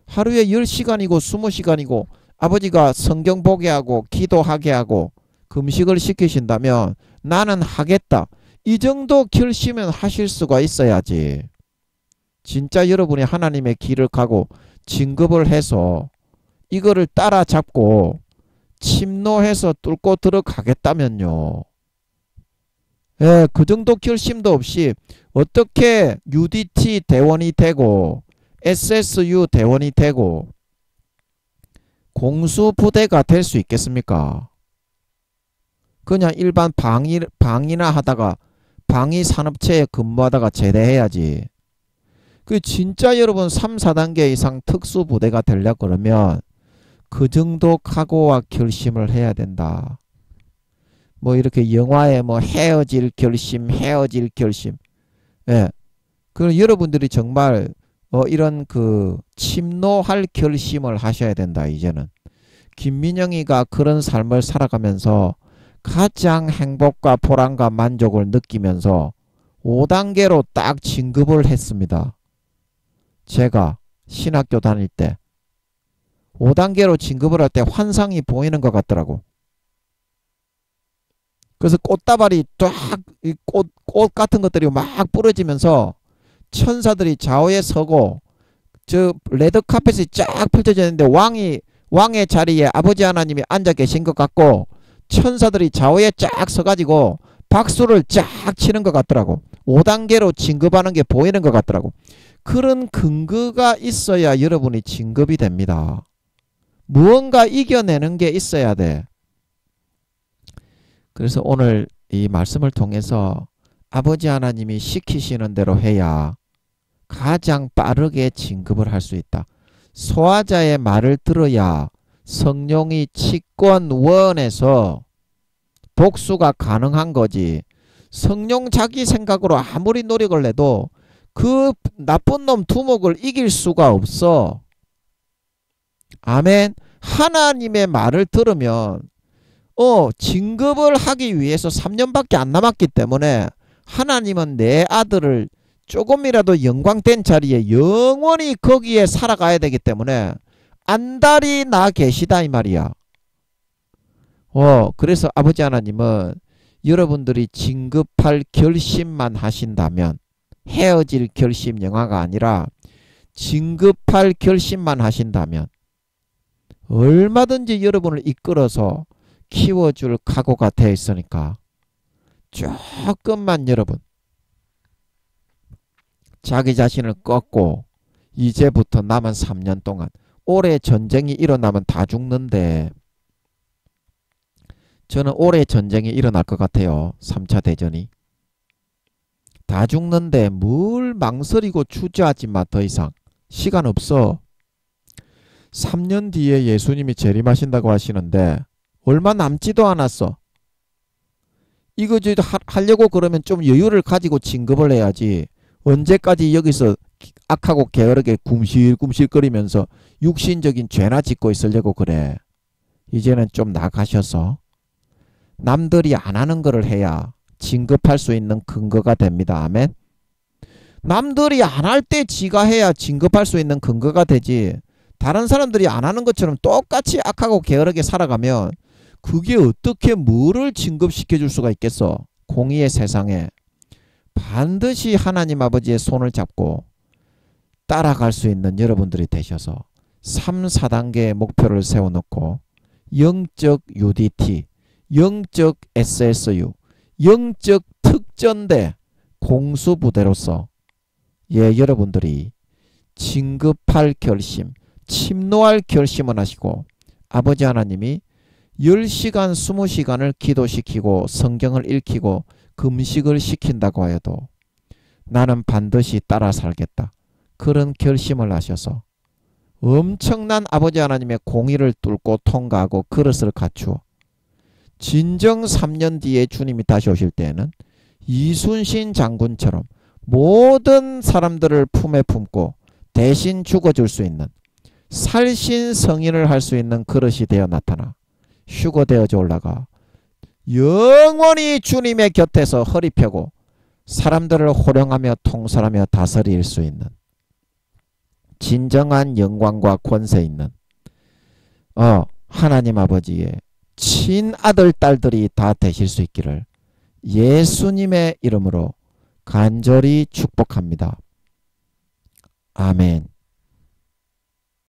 하루에 10시간이고 20시간이고 아버지가 성경 보게 하고 기도하게 하고 금식을 시키신다면 나는 하겠다. 이 정도 결심은 하실 수가 있어야지. 진짜 여러분이 하나님의 길을 가고 진급을 해서 이거를 따라잡고 침노해서 뚫고 들어가겠다면요. 예, 그 정도 결심도 없이 어떻게 UDT 대원이 되고 SSU 대원이 되고 공수부대가 될 수 있겠습니까? 그냥 일반 방위나 하다가 방위산업체에 근무하다가 제대해야지. 진짜 여러분 3, 4단계 이상 특수부대가 되려고 그러면 그 정도 각오와 결심을 해야 된다. 뭐 이렇게 영화에 뭐 헤어질 결심. 예. 그럼 여러분들이 정말 이런 침노할 결심을 하셔야 된다. 이제는 김민영이가 그런 삶을 살아가면서 가장 행복과 보람과 만족을 느끼면서 5단계로 딱 진급을 했습니다. 제가 신학교 다닐 때 5단계로 진급을 할 때 환상이 보이는 것 같더라고. 그래서 꽃다발이 쫙 꽃 같은 것들이 막 부러지면서 천사들이 좌우에 서고 저 레드카펫이 쫙 펼쳐져 있는데 왕의 자리에 아버지 하나님이 앉아 계신 것 같고 천사들이 좌우에 쫙 서가지고 박수를 쫙 치는 것 같더라고. 5단계로 진급하는 게 보이는 것 같더라고. 그런 근거가 있어야 여러분이 진급이 됩니다. 무언가 이겨내는 게 있어야 돼. 그래서 오늘 이 말씀을 통해서 아버지 하나님이 시키시는 대로 해야 가장 빠르게 진급을 할 수 있다. 소화자의 말을 들어야 성령이 치권원에서 복수가 가능한 거지. 성령 자기 생각으로 아무리 노력을 해도 그 나쁜 놈 두목을 이길 수가 없어. 아멘. 하나님의 말을 들으면 징급을 하기 위해서 3년밖에 안 남았기 때문에 하나님은 내 아들을 조금이라도 영광된 자리에 영원히 거기에 살아가야 되기 때문에 안달이 나 계시다 이 말이야. 그래서 아버지 하나님은 여러분들이 진급할 결심만 하신다면, 헤어질 결심 영화가 아니라 진급할 결심만 하신다면 얼마든지 여러분을 이끌어서 키워줄 각오가 되어 있으니까 조금만 여러분 자기 자신을 꺾고 이제부터 남은 3년 동안, 올해 전쟁이 일어나면 다 죽는데 저는 올해 전쟁이 일어날 것 같아요. 3차 대전이. 다 죽는데 뭘 망설이고 주저하지 마. 더 이상 시간 없어. 3년 뒤에 예수님이 재림하신다고 하시는데 얼마 남지도 않았어. 이거 하려고 그러면 좀 여유를 가지고 진급을 해야지. 언제까지 여기서 악하고 게으르게 굼실굼실거리면서 육신적인 죄나 짓고 있으려고 그래. 이제는 좀 나가셔서 남들이 안 하는 거를 해야 진급할 수 있는 근거가 됩니다. 아멘. 남들이 안 할 때 지가 해야 진급할 수 있는 근거가 되지. 다른 사람들이 안 하는 것처럼 똑같이 악하고 게으르게 살아가면 그게 어떻게 뭐를 진급시켜 줄 수가 있겠어. 공의의 세상에 반드시 하나님 아버지의 손을 잡고 따라갈 수 있는 여러분들이 되셔서 3, 4단계의 목표를 세워놓고 영적 UDT, 영적 SSU, 영적 특전대 공수부대로서 여러분들이 진급할 결심, 침노할 결심을 하시고 아버지 하나님이 10시간, 20시간을 기도시키고 성경을 읽히고 금식을 시킨다고 하여도 나는 반드시 따라 살겠다. 그런 결심을 하셔서 엄청난 아버지 하나님의 공의를 뚫고 통과하고 그릇을 갖추어 진정 3년 뒤에 주님이 다시 오실 때에는 이순신 장군처럼 모든 사람들을 품에 품고 대신 죽어줄 수 있는 살신 성인을 할 수 있는 그릇이 되어 나타나 휴거되어져 올라가 영원히 주님의 곁에서 허리 펴고 사람들을 호령하며 통솔하며 다스릴 수 있는 진정한 영광과 권세 있는 하나님 아버지의 친아들 딸들이 다 되실 수 있기를 예수님의 이름으로 간절히 축복합니다. 아멘.